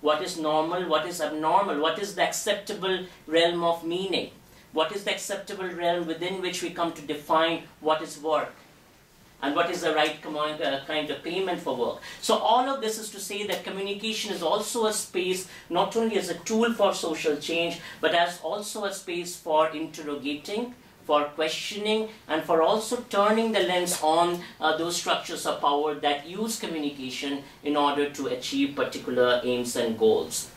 What is normal, what is abnormal, what is the acceptable realm of meaning? What is the acceptable realm within which we come to define what is work? And what is the right kind of payment for work? So all of this is to say that communication is also a space, not only as a tool for social change, but as also a space for interrogating, for questioning, and for also turning the lens on those structures of power that use communication in order to achieve particular aims and goals.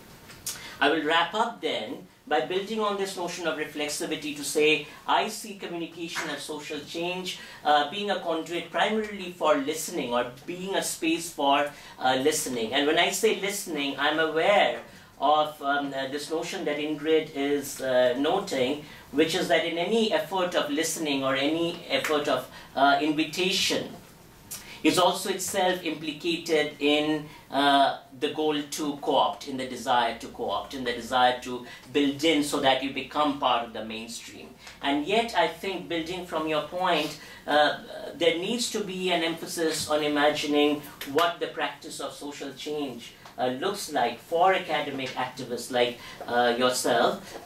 I will wrap up then by building on this notion of reflexivity to say, I see communication as social change being a conduit primarily for listening or being a space for listening. And when I say listening, I'm aware of this notion that Ingrid is noting, which is that in any effort of listening or any effort of invitation, is also itself implicated in the goal to co-opt, in the desire to co-opt, in the desire to build in so that you become part of the mainstream. And yet, I think, building from your point, there needs to be an emphasis on imagining what the practice of social change looks like for academic activists like yourself,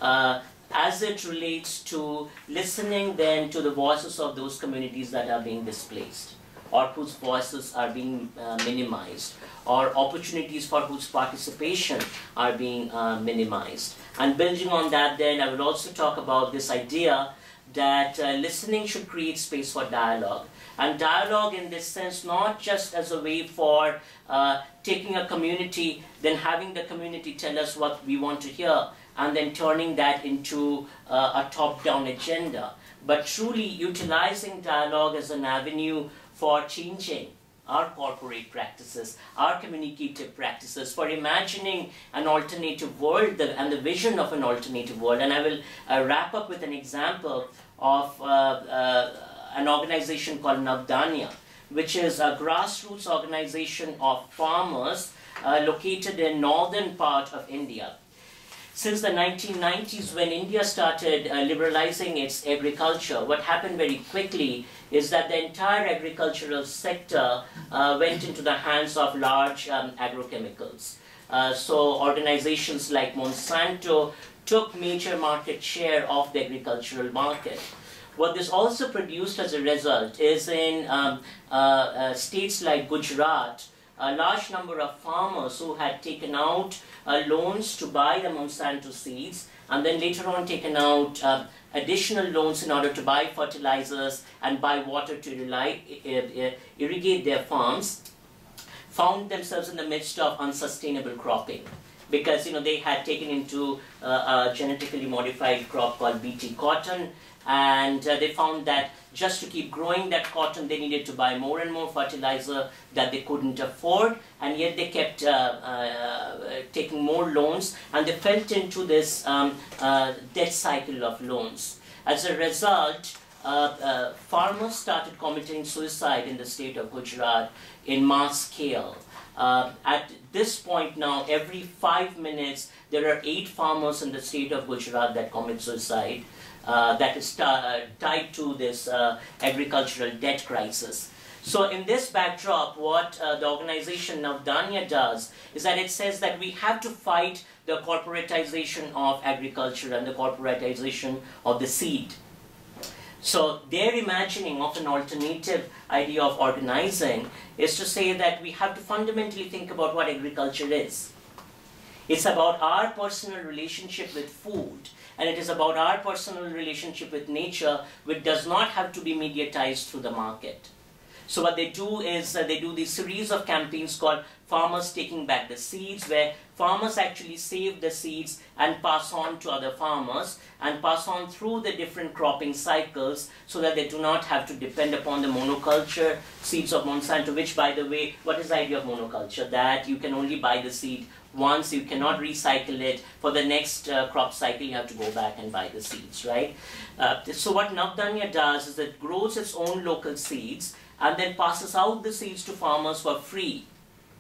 as it relates to listening then to the voices of those communities that are being displaced, or whose voices are being minimized, or opportunities for whose participation are being minimized. And building on that then, I will also talk about this idea that listening should create space for dialogue. And dialogue in this sense, not just as a way for taking a community, then having the community tell us what we want to hear, and then turning that into a top-down agenda, but truly utilizing dialogue as an avenue for changing our corporate practices, our communicative practices, for imagining an alternative world and the vision of an alternative world. And I will wrap up with an example of an organization called Navdanya, which is a grassroots organization of farmers located in northern part of India. Since the 1990s, when India started liberalizing its agriculture, what happened very quickly is that the entire agricultural sector went into the hands of large agrochemicals. So organizations like Monsanto took major market share of the agricultural market. What this also produced as a result is in states like Gujarat, a large number of farmers who had taken out loans to buy the Monsanto seeds and then later on taken out additional loans in order to buy fertilizers and buy water to irrigate their farms, found themselves in the midst of unsustainable cropping, because they had taken into a genetically modified crop called BT cotton, and they found that just to keep growing that cotton, they needed to buy more and more fertilizer that they couldn't afford, and yet they kept taking more loans, and they fell into this debt cycle of loans. As a result, farmers started committing suicide in the state of Gujarat in mass scale. At this point now, every 5 minutes, there are 8 farmers in the state of Gujarat that commit suicide. That is tied to this agricultural debt crisis. So in this backdrop, what the organization Navdanya does is that it says that we have to fight the corporatization of agriculture and the corporatization of the seed. So their imagining of an alternative idea of organizing is to say that we have to fundamentally think about what agriculture is. It's about our personal relationship with food, and it is about our personal relationship with nature, which does not have to be mediatized through the market. So what they do is they do these series of campaigns called Farmers Taking Back the Seeds, where farmers actually save the seeds and pass on to other farmers and pass on through the different cropping cycles so that they do not have to depend upon the monoculture seeds of Monsanto, which, by the way, what is the idea of monoculture? That you can only buy the seed once, you cannot recycle it. For the next crop cycle, you have to go back and buy the seeds, right? So what Navdanya does is it grows its own local seeds and then passes out the seeds to farmers for free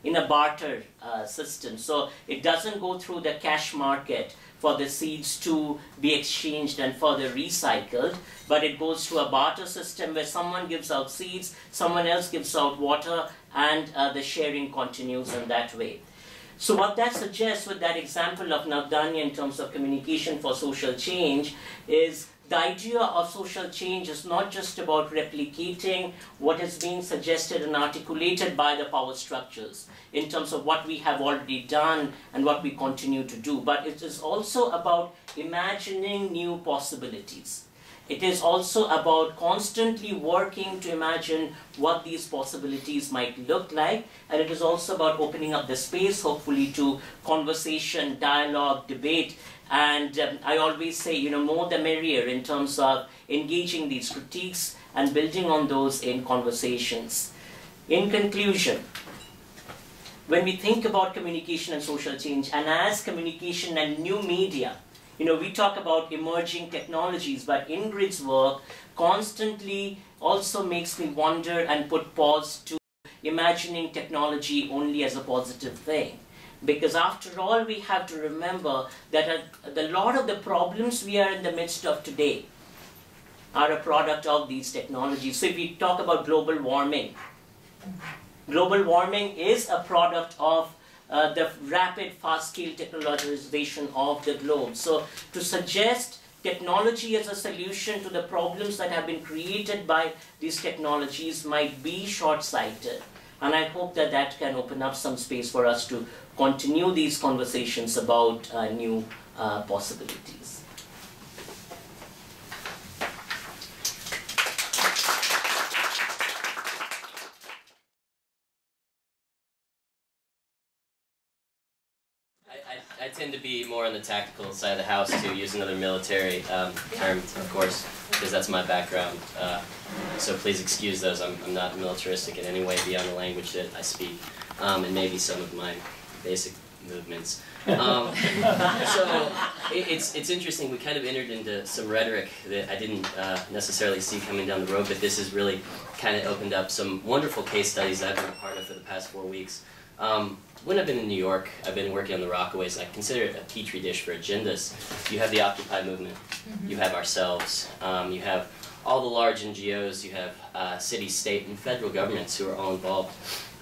in a barter system. So it doesn't go through the cash market for the seeds to be exchanged and further recycled, but it goes through a barter system where someone gives out seeds, someone else gives out water, and the sharing continues in that way. So what that suggests with that example of Navdanya in terms of communication for social change is the idea of social change is not just about replicating what is being suggested and articulated by the power structures in terms of what we have already done and what we continue to do, but it is also about imagining new possibilities. It is also about constantly working to imagine what these possibilities might look like, and it is also about opening up the space, hopefully, to conversation, dialogue, debate. And I always say, more the merrier in terms of engaging these critiques and building on those in conversations. In conclusion, when we think about communication and social change, and as communication and new media, we talk about emerging technologies, but Ingrid's work constantly also makes me wonder and put pause to imagining technology only as a positive thing. Because after all, we have to remember that a lot of the problems we are in the midst of today are a product of these technologies. So if we talk about global warming is a product of the rapid, fast-scale technologization of the globe. So to suggest technology as a solution to the problems that have been created by these technologies might be short-sighted. And I hope that that can open up some space for us to continue these conversations about new possibilities. I tend to be more on the tactical side of the house, to use another military term, of course, because that's my background. So please excuse those. I'm not militaristic in any way beyond the language that I speak, and maybe some of my basic movements. So it's interesting. We kind of entered into some rhetoric that I didn't necessarily see coming down the road, but this has really kind of opened up some wonderful case studies I've been a part of for the past 4 weeks. When I've been in New York, I've been working on the Rockaways, and I consider it a petri dish for agendas. You have the Occupy movement, you have ourselves, you have all the large NGOs, you have city, state, and federal governments who are all involved.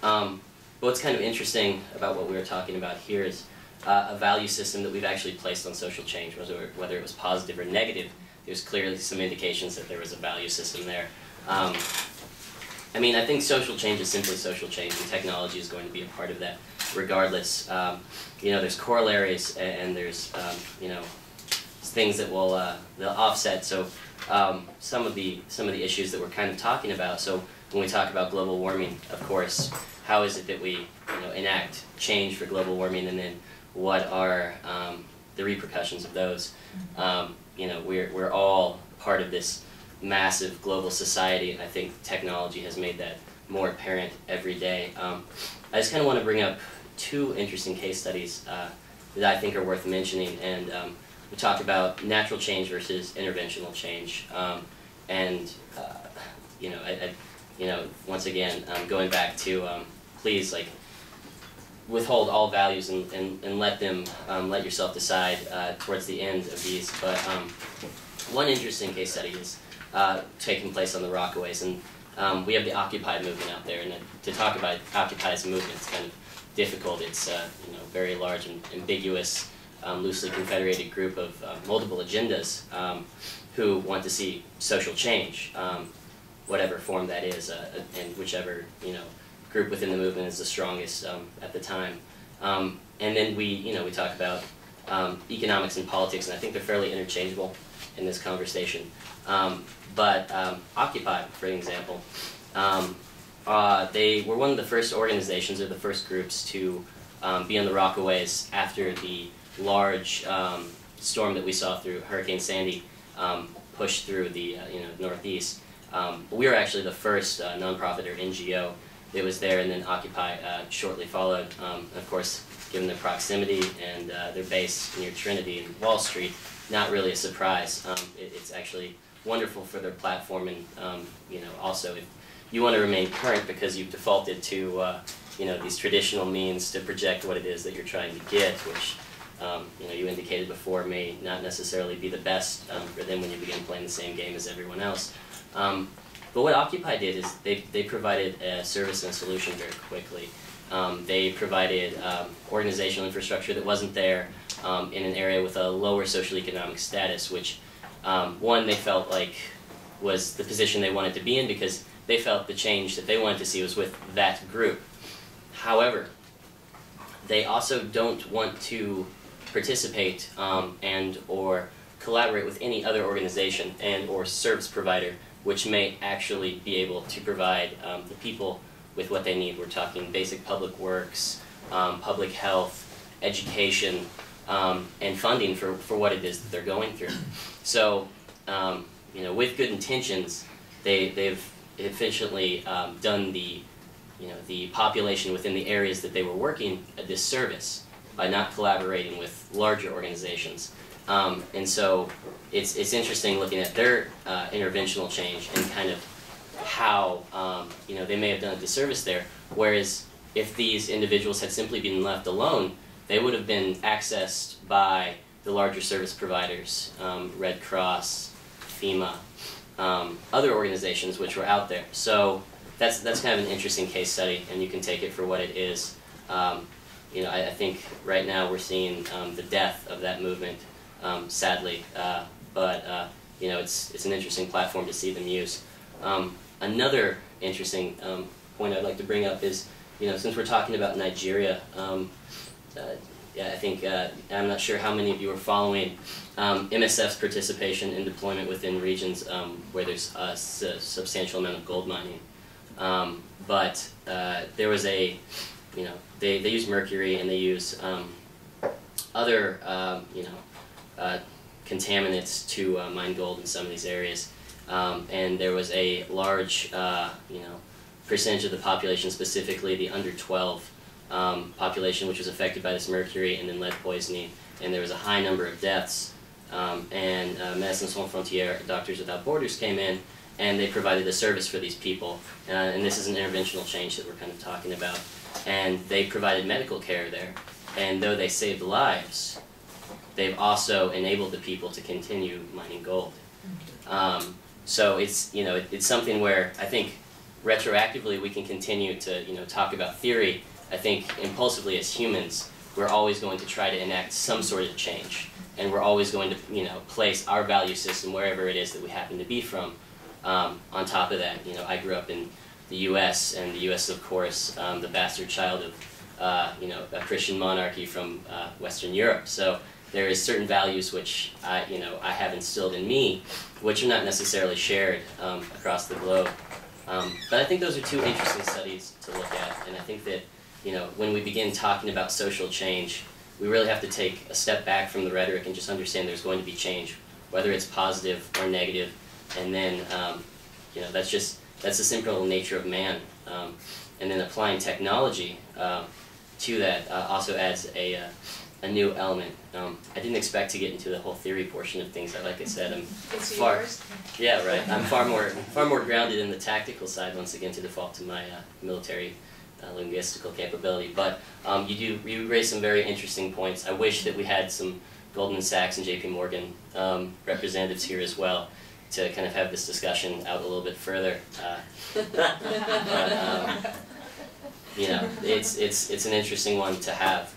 But what's kind of interesting about what we were talking about here is a value system that we've actually placed on social change, whether it was positive or negative. There's clearly some indications that there was a value system there. I mean, I think social change is simply social change, and technology is going to be a part of that regardless. You know, there's corollaries and there's, you know, things that will they'll offset. So some of the issues that we're kind of talking about. So when we talk about global warming, of course, how is it that we, you know, enact change for global warming, and then what are the repercussions of those? You know, we're all part of this massive global society, and I think technology has made that more apparent every day. I just kind of want to bring up 2 interesting case studies that I think are worth mentioning, and we talk about natural change versus interventional change, and you know, you know, once again, going back to please, like, withhold all values and let them let yourself decide towards the end of these. But one interesting case study is taking place on the Rockaways, and we have the Occupy movement out there, and to talk about Occupy as a movement is kind of difficult. It's you know, very large and ambiguous, loosely confederated group of multiple agendas who want to see social change, whatever form that is, and whichever, you know, group within the movement is the strongest at the time. And then we talk about economics and politics, and I think they're fairly interchangeable in this conversation. But Occupy, for example, they were one of the first organizations or the first groups to be on the Rockaways after the large storm that we saw through Hurricane Sandy pushed through the you know, Northeast. We were actually the first nonprofit or NGO that was there, and then Occupy shortly followed. Of course, given their proximity and their base near Trinity and Wall Street, not really a surprise. It's actually wonderful for their platform, and you know, also if you want to remain current because you've defaulted to you know, these traditional means to project what it is that you're trying to get, which you know, you indicated before may not necessarily be the best for them when you begin playing the same game as everyone else. But what Occupy did is they provided a service and a solution very quickly. They provided organizational infrastructure that wasn't there in an area with a lower social economic status, which one, they felt like was the position they wanted to be in, because they felt the change that they wanted to see was with that group. However, they also don't want to participate and or collaborate with any other organization and or service provider which may actually be able to provide the people with what they need. We're talking basic public works, public health, education, and funding for what it is that they're going through. So, you know, with good intentions, they've efficiently done the, you know, the population within the areas that they were working a disservice by not collaborating with larger organizations. And so it's interesting looking at their interventional change and kind of how you know, they may have done a disservice there, whereas if these individuals had simply been left alone, they would have been accessed by the larger service providers, Red Cross, FEMA, other organizations which were out there. So that's kind of an interesting case study, and you can take it for what it is. You know, I think right now we're seeing the death of that movement, sadly, but you know, it's an interesting platform to see them use. Another interesting point I'd like to bring up is, you know, since we're talking about Nigeria, yeah, I think, I'm not sure how many of you are following MSF's participation in deployment within regions where there's a substantial amount of gold mining. But there was a, you know, they use mercury and they use other contaminants to mine gold in some of these areas. And there was a large percentage of the population, specifically the under 12 population, which was affected by this mercury and then lead poisoning, and there was a high number of deaths. And Médecins Sans Frontières, Doctors Without Borders, came in and they provided a service for these people. And this is an interventional change that we're kind of talking about. And they provided medical care there. And though they saved lives, they've also enabled the people to continue mining gold. So it's, it's something where I think retroactively we can continue to, talk about theory. I think impulsively as humans, we're always going to try to enact some sort of change. And we're always going to, place our value system wherever it is that we happen to be from. On top of that, I grew up in the U.S., and the U.S., of course, the bastard child of, a Christian monarchy from Western Europe. So there is certain values which I have instilled in me, which are not necessarily shared across the globe. But I think those are two interesting studies to look at, and I think that, when we begin talking about social change, we really have to take a step back from the rhetoric and just understand there's going to be change, whether it's positive or negative, and then, that's the simple nature of man. And then applying technology to that also adds a new element. I didn't expect to get into the whole theory portion of things. Like I said, I'm yeah, right. I'm far more grounded in the tactical side, once again, to default to my military linguistical capability. But you raised some very interesting points. I wish that we had some Goldman Sachs and JP Morgan representatives here as well to kind of have this discussion out a little bit further. It's an interesting one to have.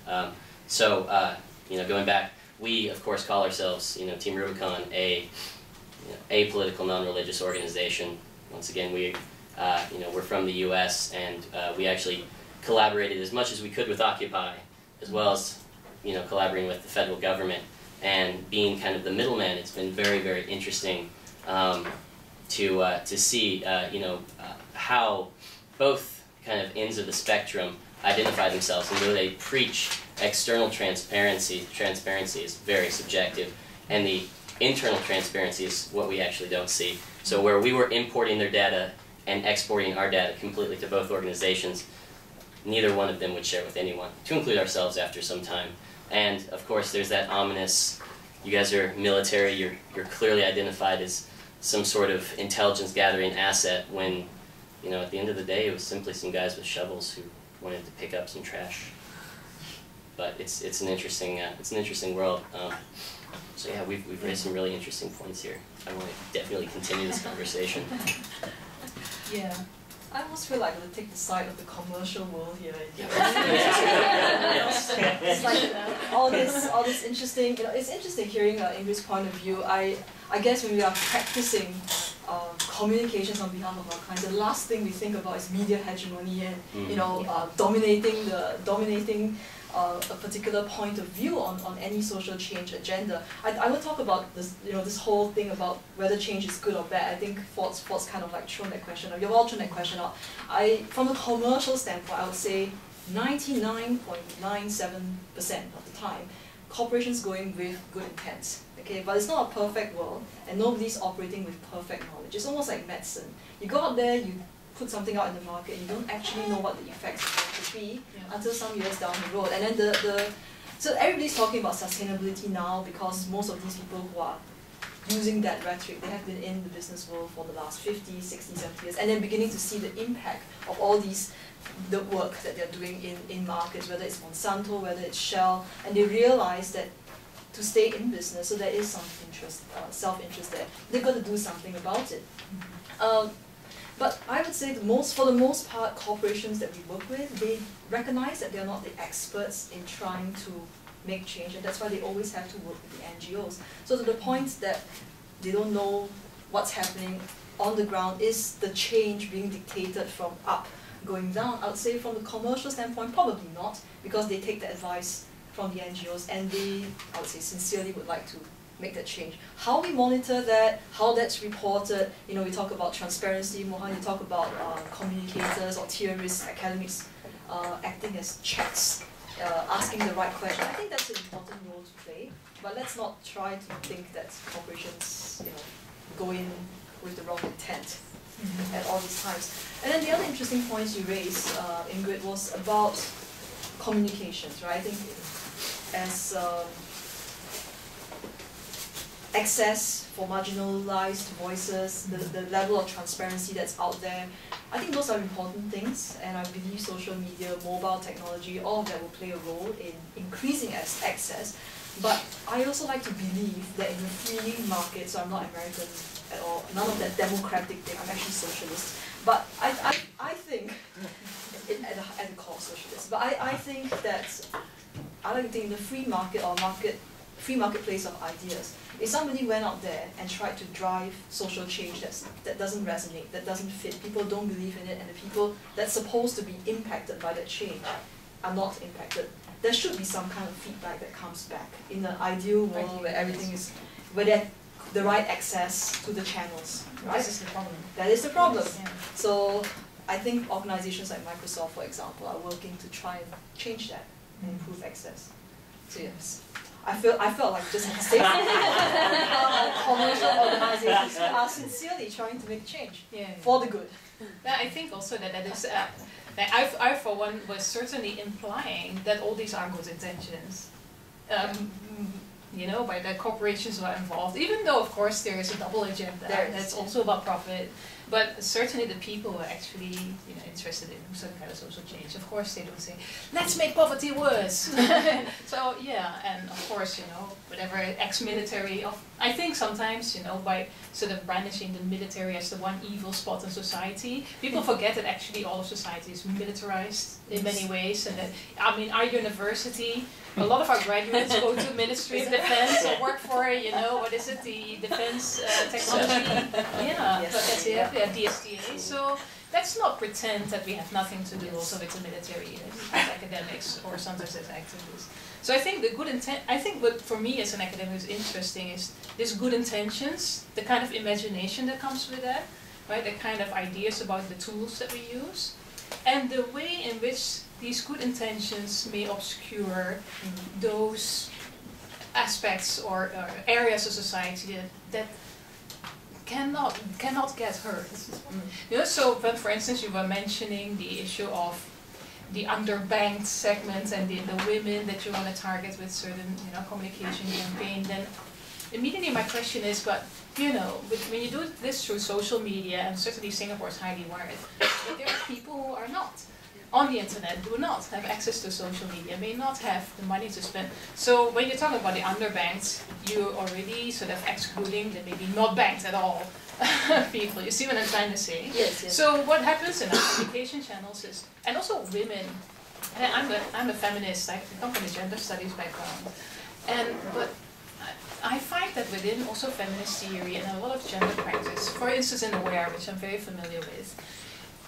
Going back, we of course call ourselves, Team Rubicon, a apolitical, non-religious organization. Once again, we're from the U.S. and we actually collaborated as much as we could with Occupy, as well as collaborating with the federal government, and being kind of the middleman. It's been very, very interesting to see how both kind of ends of the spectrum identify themselves, and though they preach external transparency is very subjective, and the internal transparency is what we actually don't see. So where we were importing their data and exporting our data completely to both organizations, neither one of them would share with anyone, to include ourselves after some time. And of course there's that ominous, you guys are military, you're clearly identified as some sort of intelligence gathering asset, when at the end of the day it was simply some guys with shovels who wanted to pick up some trash. But it's an interesting world. So yeah, we've raised some really interesting points here. I want to definitely continue this conversation. Yeah, I almost feel like I would take the side of the commercial world here. It's like all this interesting. It's interesting hearing Ingrid's point of view. I guess when we are practicing communications on behalf of our clients, the last thing we think about is media hegemony and dominating a particular point of view on any social change agenda. I will talk about this, this whole thing about whether change is good or bad. I think Ford's kind of like thrown that question out. You've all thrown that question out. From a commercial standpoint, I would say 99.97% of the time, corporations going with good intent. Okay, but it's not a perfect world, and nobody's operating with perfect knowledge. It's almost like medicine. You go out there, you put something out in the market, and you don't actually know what the effects are going to be until some years down the road. And then so everybody's talking about sustainability now because most of these people who are using that rhetoric, they have been in the business world for the last 50, 60, 70 years, and then beginning to see the impact of all the work that they're doing in markets, whether it's Monsanto, whether it's Shell, and they realize that to stay in business, so there is some self-interest there, they've got to do something about it. But I would say for the most part, corporations that we work with, they recognize that they're not the experts in trying to make change, and that's why they always have to work with the NGOs. So to the point that they don't know what's happening on the ground, is the change being dictated from up going down? I would say from the commercial standpoint, probably not, because they take the advice from the NGOs and they, I would say, sincerely would like to make that change. How we monitor that, how that's reported, we talk about transparency, Mohan, you talk about communicators or theorists, academics acting as checks asking the right question. I think that's an important role to play, but let's not try to think that corporations, go in with the wrong intent at all these times. And then the other interesting points you raised, Ingrid, was about communications, right? I think as access for marginalized voices, the level of transparency that's out there, I think those are important things, and I believe social media, mobile technology, all of that will play a role in increasing access. But I also like to believe that in a free market, so I'm not American at all, none of that democratic thing, I'm actually socialist. But I think, at the core socialist, but I think that, I like to think in the free market or free marketplace of ideas, if somebody went out there and tried to drive social change that doesn't resonate, that doesn't fit, people don't believe in it, and the people that's supposed to be impacted by that change are not impacted, there should be some kind of feedback that comes back in an ideal world where everything is, where they have the right access to the channels, right? This is the problem. That is the problem. Yeah. So I think organizations like Microsoft, for example, are working to try and change that and improve access. So yes, I felt like just saying commercial organizations who are sincerely trying to make change for the good. Yeah, I think also that is. I for one was certainly implying that all these are good intentions. By the corporations who are involved, even though of course there is a double agenda that's also about profit, but certainly the people who are actually interested in some kind of social change, of course they don't say, let's make poverty worse. So yeah, and of course, whatever ex-military, I think sometimes, by sort of brandishing the military as the one evil spot in society, people forget that actually all of society is militarized in many ways, and that, our university, a lot of our graduates go to Ministry of Defense or work for, the Defense Technology, DSTA. So let's not pretend that we have nothing to do also with the military as academics or sometimes as activists. So I think the good intent, what for me as an academic is interesting is this good intentions, the kind of imagination that comes with that, right? The kind of ideas about the tools that we use, and the way in which these good intentions may obscure those aspects or areas of society that cannot get heard. So when, for instance, you were mentioning the issue of the underbanked segments and the women that you want to target with certain communication campaign, then immediately my question is, but when you do this through social media, and certainly Singapore is highly wired, but there are people who are not on the internet, do not have access to social media, may not have the money to spend. So when you're talking about the underbanked, you're already sort of excluding the maybe not banked at all people. You see what I'm trying to say? Yes. So what happens in our communication channels is, and also women, and I'm a feminist, I come from a gender studies background, but I find that within also feminist theory and a lot of gender practice, for instance in AWARE, which I'm very familiar with,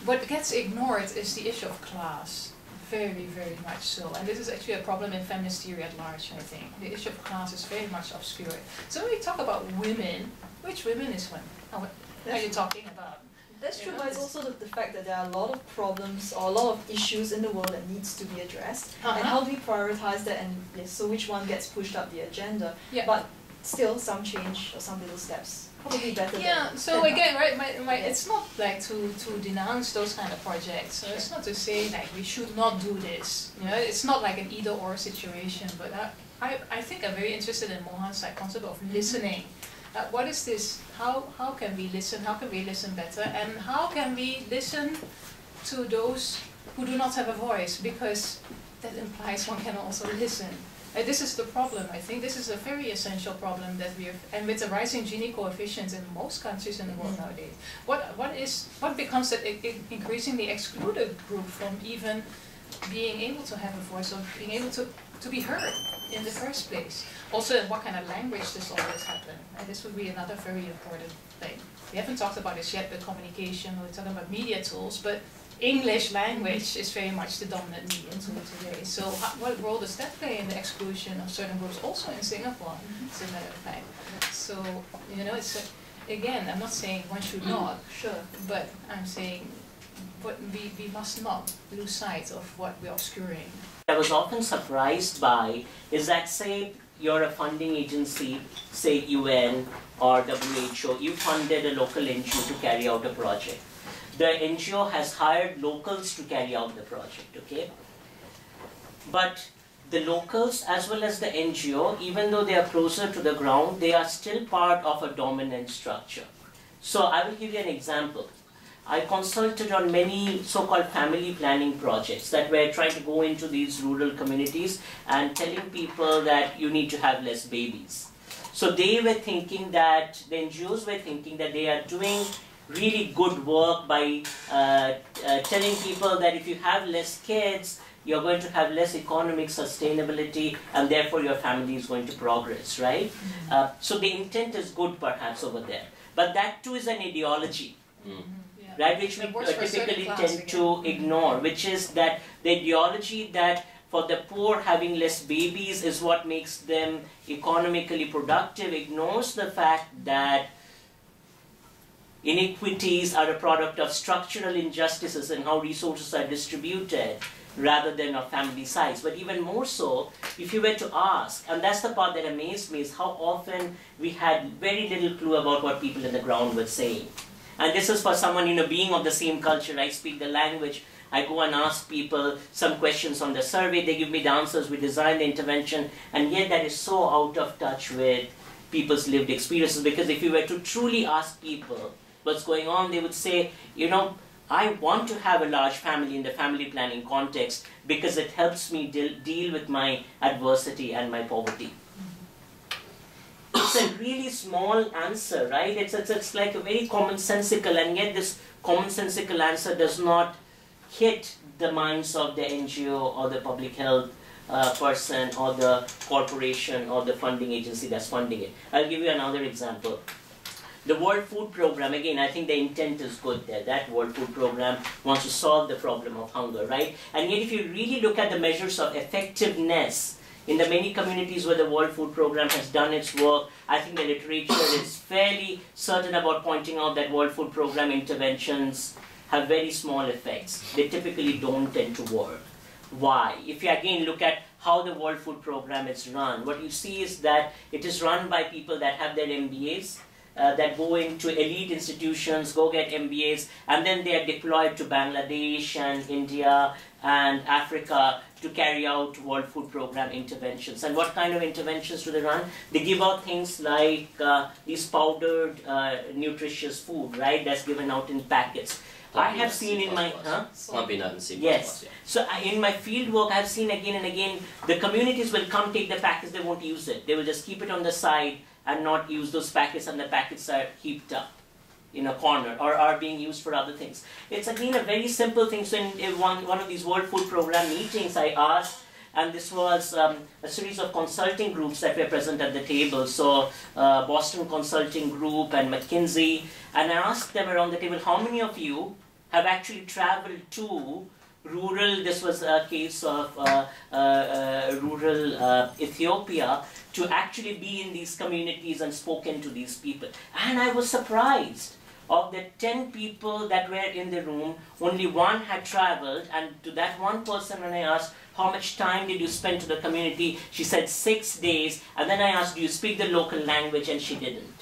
what gets ignored is the issue of class, very, very much so. And this is actually a problem in feminist theory at large, I think. The issue of class is very much obscured. So when we talk about women, which women is when? What are you talking about? That's true, but it's also the fact that there are a lot of problems or a lot of issues in the world that needs to be addressed. And how do we prioritize that, and so which one gets pushed up the agenda? But still, some change or some little steps. Probably better. So again, right, it's not like to denounce those kind of projects. So it's not to say like we should not do this. It's not like an either-or situation. But I think I'm very interested in Mohan's concept of listening. What is this? How can we listen? How can we listen better? And how can we listen to those who do not have a voice? Because that implies one can also listen. This is the problem. I think this is a very essential problem that we have, and with the rising Gini coefficients in most countries in the world nowadays, what becomes that increasingly excluded group from even being able to have a voice or being able to be heard in the first place? Also, in what kind of language this always happen, and this would be another very important thing. We haven't talked about this yet, but communication. We're talking about media tools, but English language is very much the dominant medium tool today. So what role does that play in the exclusion of certain groups, also in Singapore, as a matter of fact? So, it's again, I'm not saying one should not, but I'm saying but we must not lose sight of what we're obscuring. I was often surprised by is that, say you're a funding agency, say UN or WHO, you funded a local NGO to carry out a project. The NGO has hired locals to carry out the project, okay? But the locals as well as the NGO, even though they are closer to the ground, they are still part of a dominant structure. So I will give you an example. I consulted on many so-called family planning projects that were trying to go into these rural communities and telling people that you need to have less babies. So they were thinking that, the NGOs were thinking that they are doing really good work by telling people that if you have less kids, you're going to have less economic sustainability and therefore your family is going to progress, right? So the intent is good perhaps over there. But that too is an ideology. Right, which we typically tend to ignore, which is that the ideology that for the poor having less babies is what makes them economically productive ignores the fact that inequities are a product of structural injustices in how resources are distributed rather than of family size. But even more so, if you were to ask, and that's the part that amazed me, is how often we had very little clue about what people in the ground were saying. And this is for someone, being of the same culture. I speak the language. I go and ask people some questions on the survey. They give me the answers. We design the intervention. And yet that is so out of touch with people's lived experiences. Because if you were to truly ask people what's going on, they would say, I want to have a large family in the family planning context because it helps me deal with my adversity and my poverty. It's a really small answer, right? It's like a very commonsensical, and yet this commonsensical answer does not hit the minds of the NGO or the public health person or the corporation or the funding agency that's funding it. I'll give you another example. The World Food Program, again, I think the intent is good there. That World Food Program wants to solve the problem of hunger, right? And yet if you really look at the measures of effectiveness in the many communities where the World Food Program has done its work, I think the literature is fairly certain about pointing out that World Food Program interventions have very small effects. They typically don't tend to work. Why? If you again look at how the World Food Program is run, what you see is that it is run by people that have their MBAs, that go into elite institutions, go get MBAs, and then they are deployed to Bangladesh and India and Africa to carry out World Food Program interventions. And what kind of interventions do they run? They give out things like these powdered nutritious food, right, that's given out in packets. I have seen in my... Lumpy nut and C++. Yes. Yeah. So in my field work, I have seen again and again, the communities will come take the packets, they won't use it. They will just keep it on the side and not use those packets, and the packets are heaped up in a corner or are being used for other things. It's again a very simple thing. So in one of these World Food Program meetings, I asked, and this was a series of consulting groups that were present at the table. So Boston Consulting Group and McKinsey, and I asked them around the table, how many of you have actually traveled to rural, this was a case of rural Ethiopia, to actually be in these communities and spoken to these people. And I was surprised. Of the 10 people that were in the room, only one had traveled, and to that one person when I asked, how much time did you spend to the community? She said 6 days, and then I asked, do you speak the local language? And she didn't.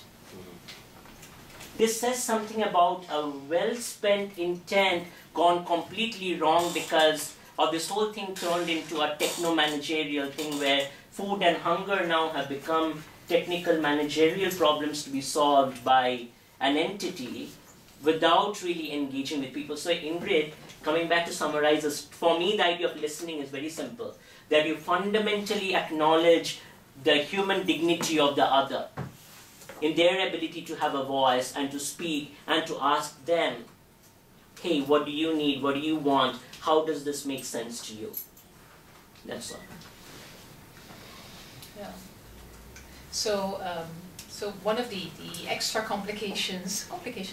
This says something about a well-spent intent gone completely wrong because of this whole thing turned into a techno-managerial thing where food and hunger now have become technical managerial problems to be solved by an entity without really engaging with people. So Ingrid, coming back to summarize this, for me the idea of listening is very simple. That you fundamentally acknowledge the human dignity of the other in their ability to have a voice and to speak and to ask them, hey, what do you need? What do you want? How does this make sense to you? That's all. Yeah. So, so one of the extra complication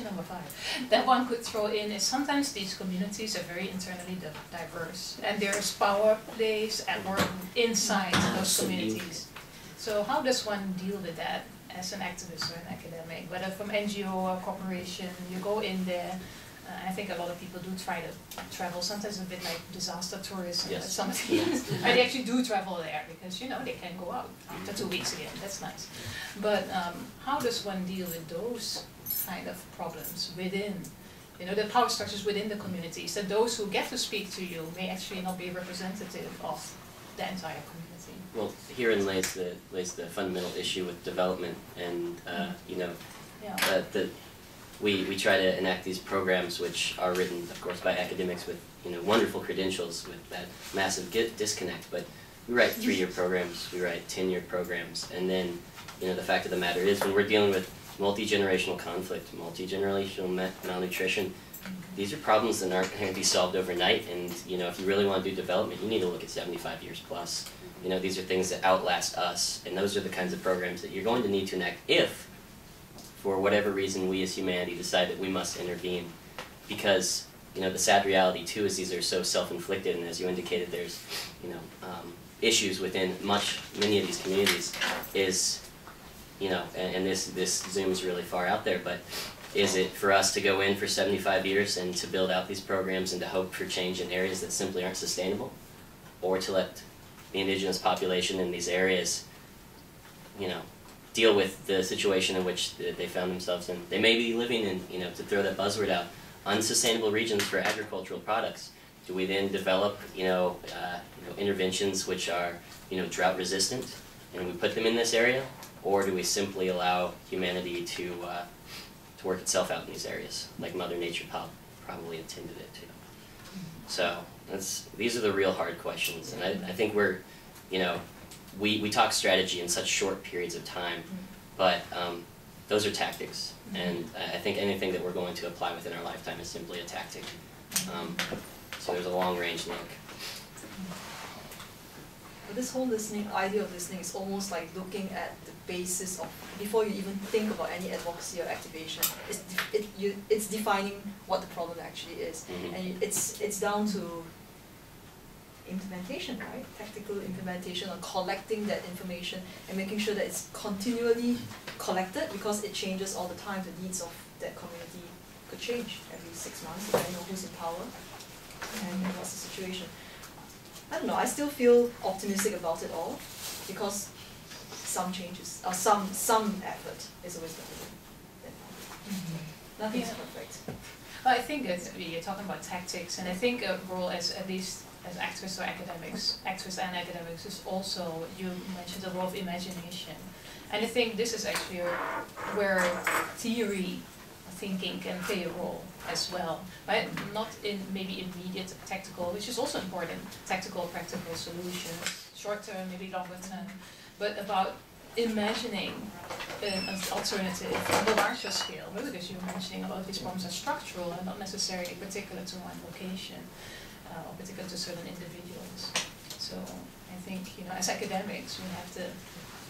number 5, that one could throw in is sometimes these communities are very internally diverse, and there's power plays at work inside those communities. So how does one deal with that as an activist or an academic, whether from NGO or corporation? You go in there, I think a lot of people do try to travel, sometimes a bit like disaster tourism, Yes. but some of they actually do travel there because, you know, they can go out after 2 weeks again, that's nice. But how does one deal with those kind of problems within, you know, the power structures within the communities, that those who get to speak to you may actually not be representative of the entire community? Well, herein lays the fundamental issue with development, and you know, we try to enact these programs which are written, of course, by academics with, you know, wonderful credentials with that massive disconnect. But we write 3-year programs, we write 10-year programs, and then, you know, the fact of the matter is, when we're dealing with multi-generational conflict, multi-generational malnutrition, these are problems that aren't going to be solved overnight. And, you know, if you really want to do development, you need to look at 75 years plus. You know, these are things that outlast us, and those are the kinds of programs that you're going to need to enact if, for whatever reason, we as humanity decide that we must intervene. Because, you know, the sad reality too is these are so self-inflicted, and as you indicated, there's, you know, issues within many of these communities. Is, you know, and this zooms really far out there, but is it for us to go in for 75 years and to build out these programs and to hope for change in areas that simply aren't sustainable, or to let the indigenous population in these areas, you know, deal with the situation in which they found themselves in? They may be living in, you know, to throw that buzzword out, unsustainable regions for agricultural products. Do we then develop, you know, interventions which are, you know, drought resistant, and we put them in this area, or do we simply allow humanity to work itself out in these areas, like Mother Nature probably intended it to? So these are the real hard questions, and I think we're, you know, we talk strategy in such short periods of time, but those are tactics, and I think anything that we're going to apply within our lifetime is simply a tactic. So there's a long-range look. But this whole idea of listening is almost like looking at the basis of, before you even think about any advocacy or activation, it's defining what the problem actually is. And it's down to implementation, right? Tactical implementation, or collecting that information and making sure that it's continually collected, because it changes all the time. The needs of that community could change every 6 months, depending on who's in power and what's the situation. I don't know, I still feel optimistic about it all, because some changes, or some effort is always better than nothing's perfect. Well, I think that you're talking about tactics, and I think a role as activists or academics, activists and academics, is also, you mentioned the role of imagination. And I think this is actually where theory thinking can play a role as well, right? Not in maybe immediate tactical, which is also important, tactical, practical solutions, short term, maybe longer term, but about imagining an alternative on a larger scale, because you're mentioning a lot of these problems are structural and not necessarily particular to one location or particular to certain individuals. So I think, you know, as academics, we have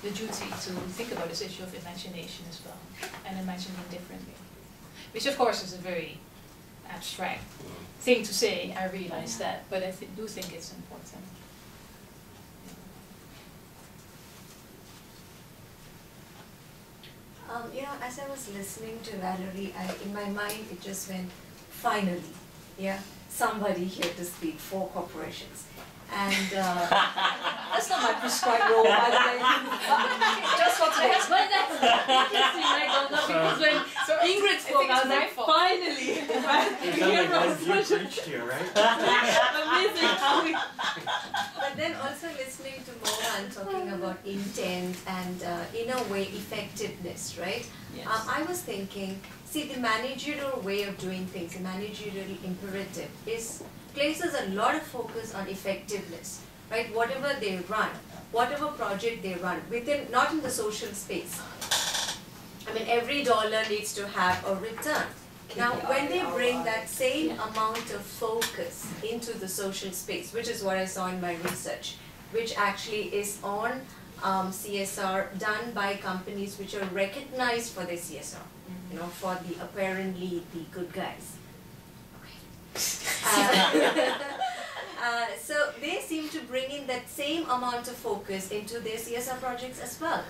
the duty to think about this issue of imagination as well, and imagining differently. Which of course is a very abstract thing to say, I realize that, but I do think it's important. You know, as I was listening to Valerie, in my mind it just went, finally, yeah, somebody here to speak for corporations. And that's not my prescribed role, by the way. Just for today. But that's interesting, right, Dutta? Because when Ingrid spoke, I was like, finally! It sounds like you preached here, right? Amazing how we... But then also listening to Mohan talking about intent and, in a way, effectiveness, right? Yes. I was thinking, see, the managerial way of doing things, the managerial imperative, places a lot of focus on effectiveness, right? Whatever they run, whatever project they run, not in the social space. I mean, every dollar needs to have a return. Now, when they bring that same amount of focus into the social space, which is what I saw in my research, which actually is on CSR done by companies which are recognized for their CSR, you know, for apparently the good guys. So they seem to bring in that same amount of focus into their CSR projects as well.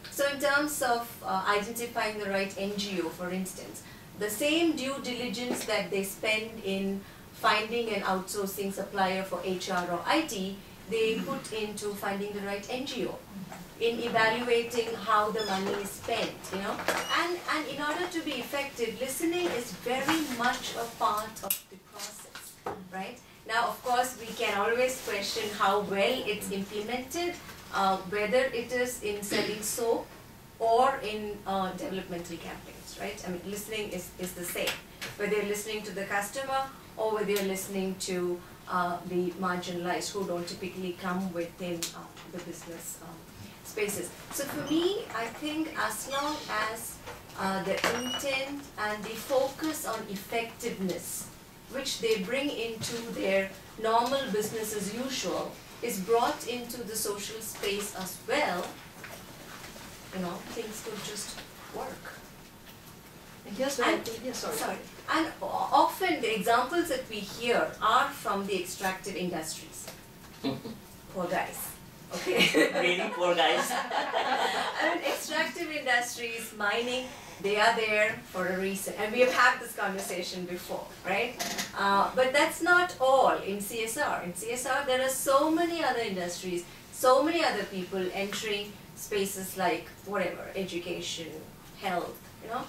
So in terms of identifying the right NGO, for instance, the same due diligence that they spend in finding an outsourcing supplier for HR or IT, they put into finding the right NGO, in evaluating how the money is spent, you know. And in order to be effective, listening is very much a part of the process, right? Now, of course, we can always question how well it's implemented, whether it is in selling soap or in developmental campaigns, right? I mean, listening is the same, whether you're listening to the customer or whether you're listening to the marginalized who don't typically come within the business spaces. So for me, I think as long as the intent and the focus on effectiveness, which they bring into their normal business as usual, is brought into the social space as well, you know, things could just work. And here's where I think, yeah, sorry. And often the examples that we hear are from the extractive industries. Poor guys. Okay. Really poor guys. I mean, extractive industries, mining, they are there for a reason. And we have had this conversation before, right? But that's not all in CSR. In CSR, there are so many other industries, so many other people entering spaces like whatever, education, health, you know,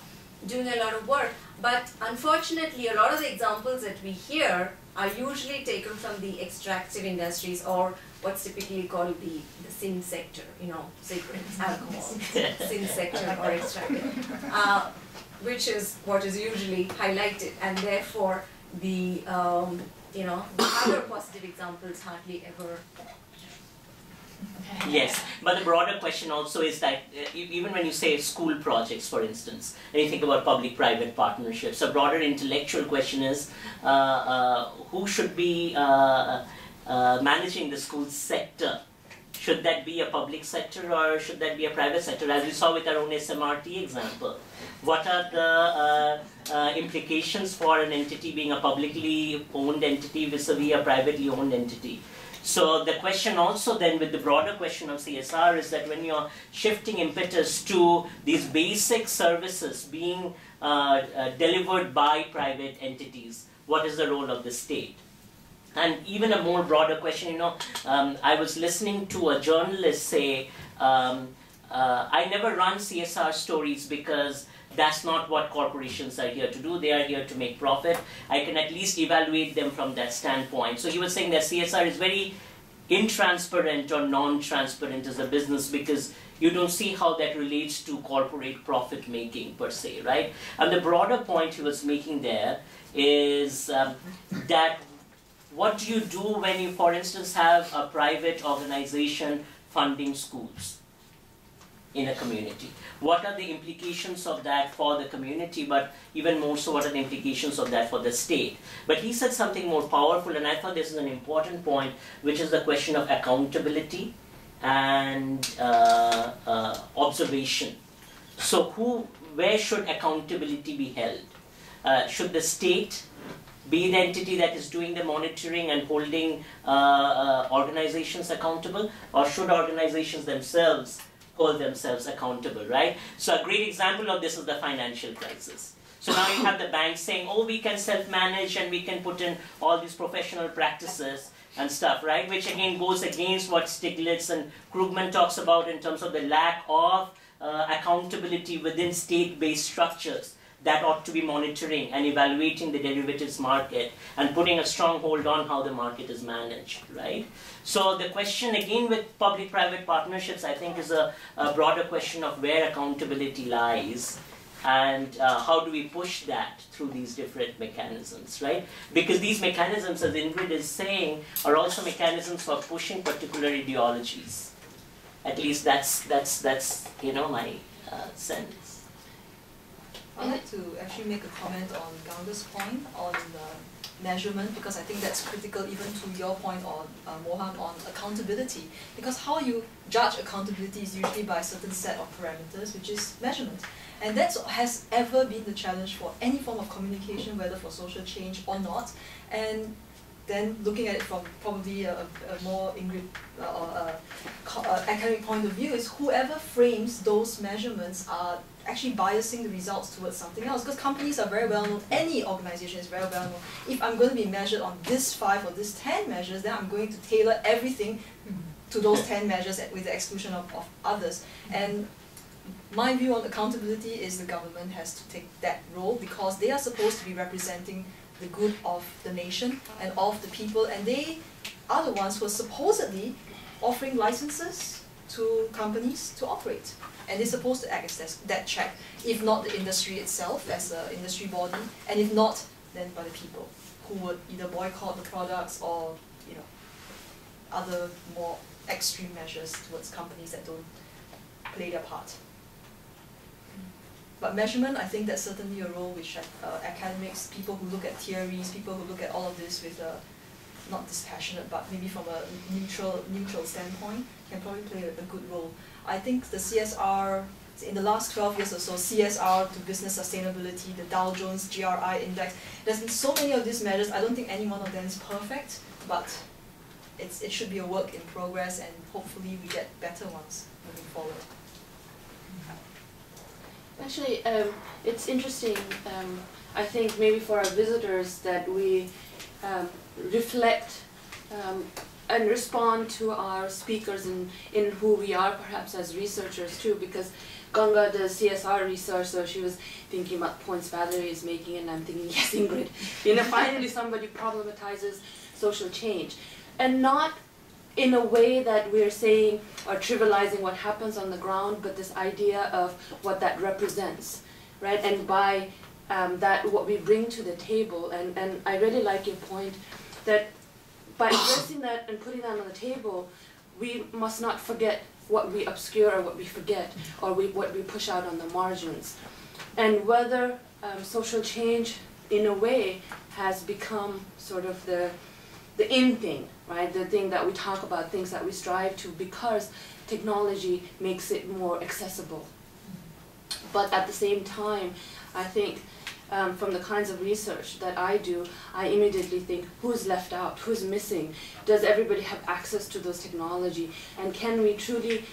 doing a lot of work. But unfortunately, a lot of the examples that we hear are usually taken from the extractive industries, or what's typically called the sin sector, you know, cigarettes, alcohol, sin sector or extractive, which is what is usually highlighted, and therefore the, you know, the other positive examples hardly ever. Yes, but the broader question also is that even when you say school projects, for instance, and you think about public-private partnerships, a broader intellectual question is who should be managing the school sector? Should that be a public sector or should that be a private sector? As we saw with our own SMRT example, what are the implications for an entity being a publicly owned entity vis-a-vis a privately owned entity? So the question also then with the broader question of CSR is that when you're shifting impetus to these basic services being delivered by private entities, what is the role of the state? And even a more broader question, you know, I was listening to a journalist say, I never run CSR stories because that's not what corporations are here to do. They are here to make profit. I can at least evaluate them from that standpoint. So he was saying that CSR is very intransparent or non-transparent as a business because you don't see how that relates to corporate profit making per se, right? And the broader point he was making there is that what do you do when you, for instance, have a private organization funding schools in a community? What are the implications of that for the community, but even more so, what are the implications of that for the state? But he said something more powerful, and I thought this is an important point, which is the question of accountability and observation. So where should accountability be held? Should the state be the entity that is doing the monitoring and holding organizations accountable, or should organizations themselves hold themselves accountable, right? So a great example of this is the financial crisis. So now you have the banks saying, oh, we can self-manage and we can put in all these professional practices and stuff, right? Which again goes against what Stiglitz and Krugman talks about in terms of the lack of accountability within state-based structures that ought to be monitoring and evaluating the derivatives market and putting a strong hold on how the market is managed, right? So the question again with public-private partnerships, I think, is a broader question of where accountability lies and how do we push that through these different mechanisms, right? Because these mechanisms, as Ingrid is saying, are also mechanisms for pushing particular ideologies. At least that's you know, my sense. I'd like to actually make a comment on Ganga's point on measurement, because I think that's critical even to your point on Mohan on accountability, because how you judge accountability is usually by a certain set of parameters, which is measurement. And that has ever been the challenge for any form of communication, whether for social change or not. And then looking at it from probably a more Ingrid academic point of view, is whoever frames those measurements are actually biasing the results towards something else. Because companies are very well known, any organization is very well known. If I'm going to be measured on this 5 or this 10 measures, then I'm going to tailor everything to those 10 measures with the exclusion of others. And my view on accountability is the government has to take that role, because they are supposed to be representing the good of the nation and of the people, and they are the ones who are supposedly offering licenses to companies to operate. And they're supposed to act as that check, if not the industry itself as an industry body, and if not, then by the people, who would either boycott the products or, you know, other more extreme measures towards companies that don't play their part. But measurement, I think that's certainly a role which academics, people who look at theories, people who look at all of this with a, not dispassionate, but maybe from a neutral standpoint, can probably play a good role. I think the CSR, in the last 12 years or so, CSR to business sustainability, the Dow Jones GRI index, there's been so many of these measures. I don't think any one of them is perfect, but it should be a work in progress, and hopefully we get better ones moving forward. Actually, it's interesting, I think maybe for our visitors, that we reflect and respond to our speakers in who we are, perhaps as researchers too, because Ganga does CSR research, so she was thinking about points Valerie is making, and I'm thinking, yes, Ingrid, you know, finally somebody problematizes social change. And not in a way that we're saying or trivializing what happens on the ground, but this idea of what that represents, right? And by that, what we bring to the table, and I really like your point that by addressing that and putting that on the table, we must not forget what we obscure or what we forget, or what we push out on the margins. And whether social change, in a way, has become sort of the in thing, right? The thing that we talk about, things that we strive to, because technology makes it more accessible. But at the same time, I think from the kinds of research that I do, I immediately think, who's left out, who's missing? Does everybody have access to those technology? And can we truly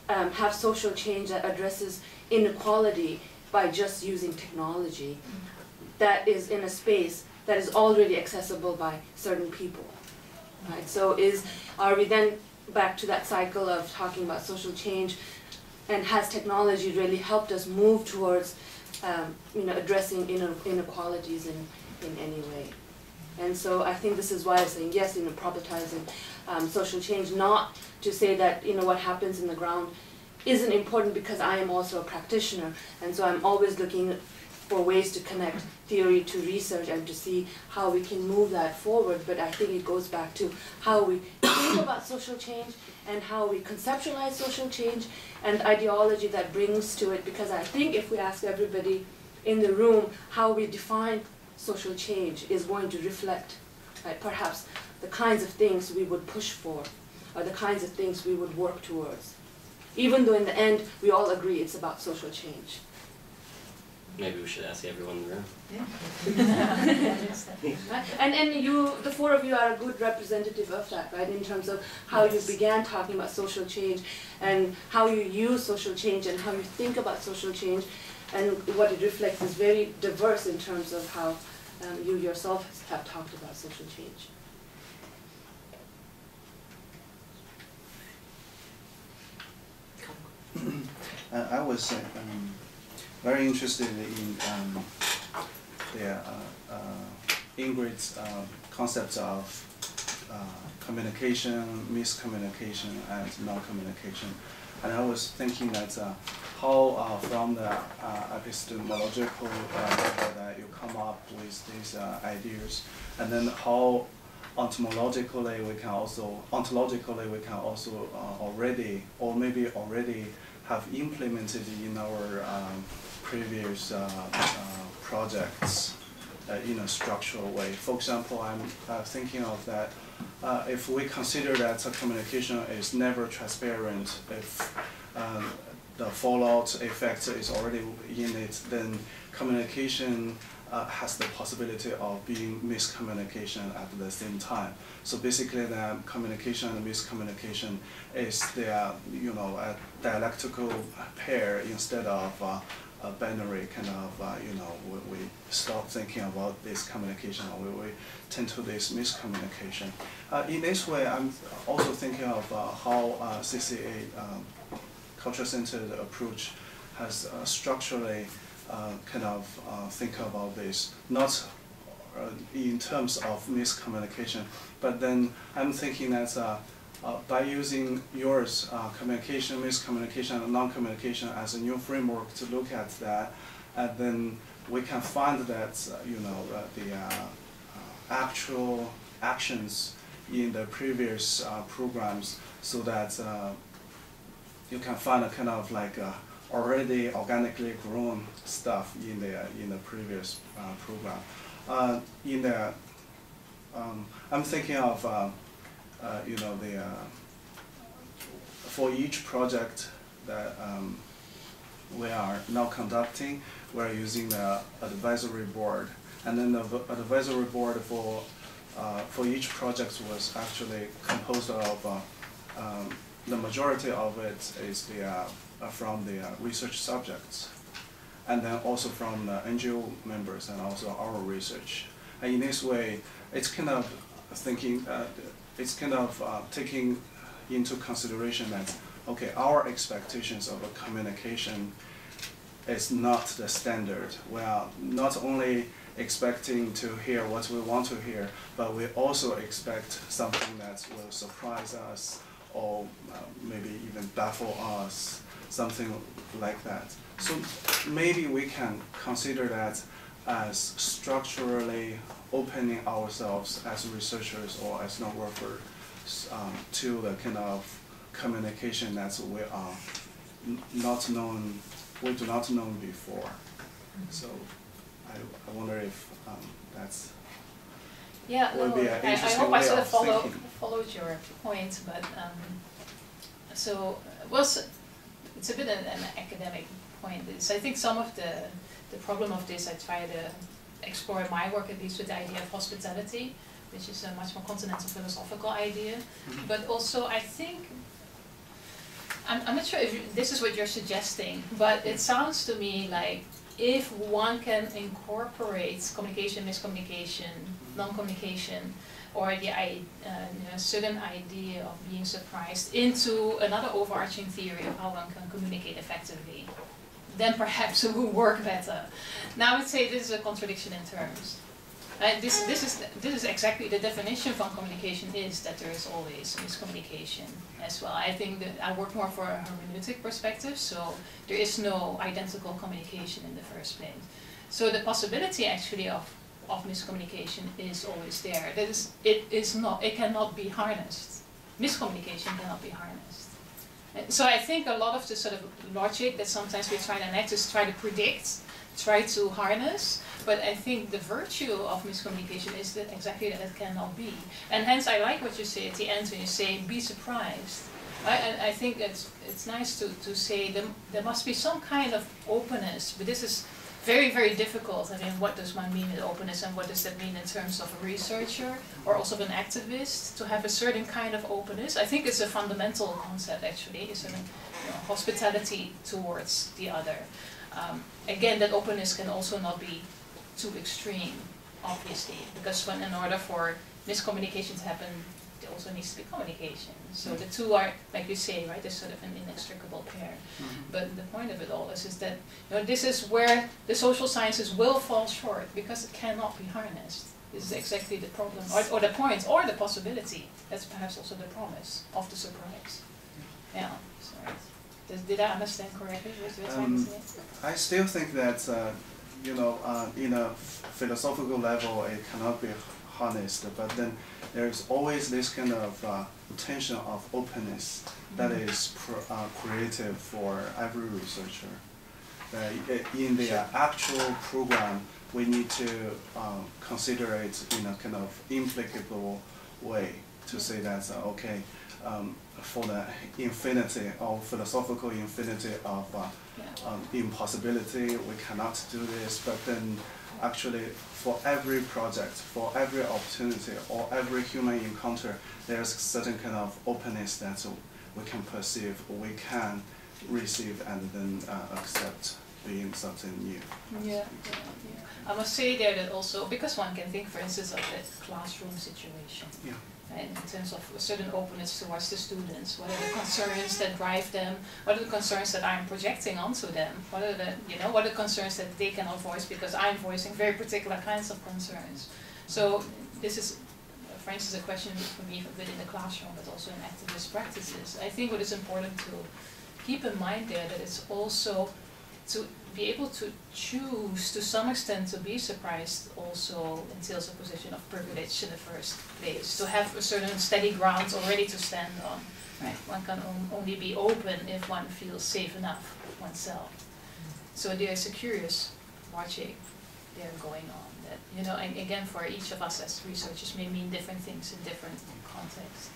have social change that addresses inequality by just using technology that is in a space that is already accessible by certain people? Right? So are we then back to that cycle of talking about social change, and has technology really helped us move towards you know, addressing inequalities in any way? And so I think this is why I'm saying yes, you know, problematizing social change, not to say that, you know, what happens in the ground isn't important, because I am also a practitioner, and so I'm always looking for ways to connect theory to research and to see how we can move that forward. But I think it goes back to how we think about social change and how we conceptualize social change and ideology that brings to it. Because I think if we ask everybody in the room how we define social change is going to reflect, right, perhaps the kinds of things we would push for, or the kinds of things we would work towards, even though in the end we all agree it's about social change. Maybe we should ask everyone in the room. Yeah. And you, the four of you, are a good representative of that, right? In terms of how you began talking about social change, and how you use social change, and how you think about social change, and what it reflects is very diverse in terms of how you yourself have talked about social change. I was very interested in Ingrid's concepts of communication, miscommunication, and non-communication. And I was thinking that how from the epistemological that you come up with these ideas, and then how ontologically we can also already, or maybe already, have implemented in our previous projects in a structural way. For example, I'm thinking of that if we consider that communication is never transparent, if the fallout effect is already in it, then communication has the possibility of being miscommunication at the same time. So basically, the communication and miscommunication is the a dialectical pair instead of a binary kind of we stop thinking about this communication, or we tend to this miscommunication. In this way, I'm also thinking of how CCA culture-centered approach has structurally kind of think about this, not in terms of miscommunication, but then I'm thinking that by using yours, communication, miscommunication, and non-communication as a new framework to look at that, and then we can find that the actual actions in the previous programs, so that you can find a kind of like already organically grown stuff in the previous program. I'm thinking of for each project that we are now conducting, we're using the advisory board, and then the advisory board for each project was actually composed of the majority of it is from the research subjects, and then also from the NGO members and also our research. And in this way, it's kind of thinking, taking into consideration that, okay, our expectations of a communication is not the standard. We are not only expecting to hear what we want to hear, but we also expect something that will surprise us, or maybe even baffle us, something like that. So maybe we can consider that as structurally opening ourselves as researchers or as non-workers to the kind of communication that we are we do not know before. So I wonder if that's would be an I interesting hope way I sort of thinking. followed your point, but it's a bit an academic point. I think some of the problem of this, I try to explore in my work, at least with the idea of hospitality, which is a much more continental philosophical idea. But also, I think, I'm not sure if this is what you're suggesting, but it sounds to me like if one can incorporate communication, miscommunication, non-communication, or the certain idea of being surprised into another overarching theory of how one can communicate effectively, then perhaps it will work better. Now I would say this is a contradiction in terms. This is exactly the definition from communication, is that there is always miscommunication as well. I think that I work more for a hermeneutic perspective, so there is no identical communication in the first place. So the possibility actually of miscommunication is always there. It cannot be harnessed. Miscommunication cannot be harnessed. So I think a lot of the sort of logic that sometimes we try to enact is try to predict, try to harness, but I think the virtue of miscommunication is that exactly that it cannot be. And hence I like what you say at the end when you say be surprised. I think it's nice to say there must be some kind of openness, but this is very, very difficult. I mean, what does one mean with openness, and what does that mean in terms of a researcher or also of an activist, to have a certain kind of openness? I think it's a fundamental concept actually, it's a hospitality towards the other. Again, that openness can also not be too extreme, obviously, because in order for miscommunication to happen, there also needs to be communication. So the two are, like you say, right, they're sort of an inextricable pair. But the point of it all is that this is where the social sciences will fall short, because it cannot be harnessed. This is exactly the problem, or the point, or the possibility. That's perhaps also the promise of the surprise. Yeah, sorry. Did I understand correctly what you were trying to say? I still think that in a philosophical level it cannot be harnessed, but then there's always this kind of tension of openness that is creative for every researcher. In the actual program, we need to consider it in a kind of implicable way to say that, okay, for the infinity or philosophical infinity of impossibility, we cannot do this, but then actually for every project, for every opportunity, or every human encounter, there's a certain kind of openness that we can perceive, we can receive, and then accept being something new. Yeah. I must say there that also, because one can think, for instance, of that classroom situation. Yeah. Right, in terms of a certain openness towards the students, what are the concerns that drive them, what are the concerns that I'm projecting onto them, what are the, what are the concerns that they cannot voice because I'm voicing very particular kinds of concerns. So this is, for instance, a question for me within the classroom, but also in activist practices. I think what is important to keep in mind there that it's also to be able to choose to some extent to be surprised also entails a position of privilege in the first place. To have a certain steady ground already to stand on. Right. One can only be open if one feels safe enough oneself. So there's a curious logic there going on that, and again for each of us as researchers may mean different things in different contexts.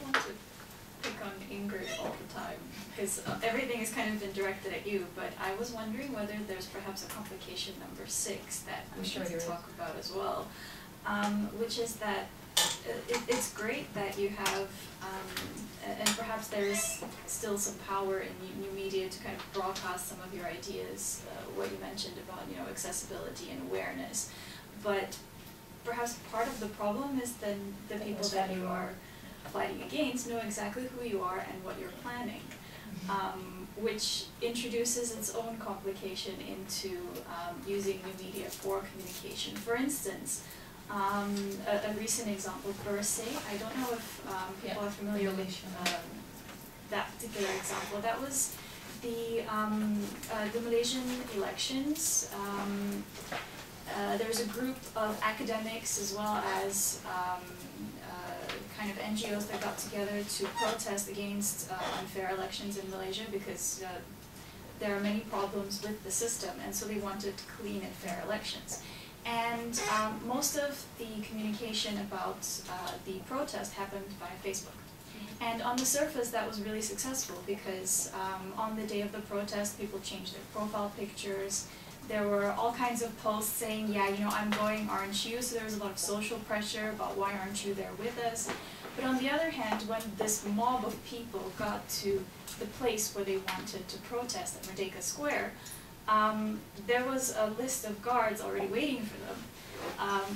Want to pick on Ingrid all the time because everything has kind of been directed at you, but I was wondering whether there's perhaps a complication number 6 that we should talk about as well, which is that it's great that you have, and perhaps there is still some power in new media to kind of broadcast some of your ideas, what you mentioned about accessibility and awareness, but perhaps part of the problem is then the people that you are fighting against know exactly who you are and what you're planning, which introduces its own complication into using new media for communication. For instance, a recent example, Burse, I don't know if people are familiar with that particular example. That was the Malaysian elections. There was a group of academics as well as kind of NGOs that got together to protest against unfair elections in Malaysia because there are many problems with the system, and so they wanted clean and fair elections. And most of the communication about the protest happened via Facebook. And on the surface, that was really successful because on the day of the protest, people changed their profile pictures. There were all kinds of posts saying, yeah, I'm going, aren't you? So there was a lot of social pressure about why aren't you there with us? But on the other hand, when this mob of people got to the place where they wanted to protest at Merdeka Square, there was a list of guards already waiting for them.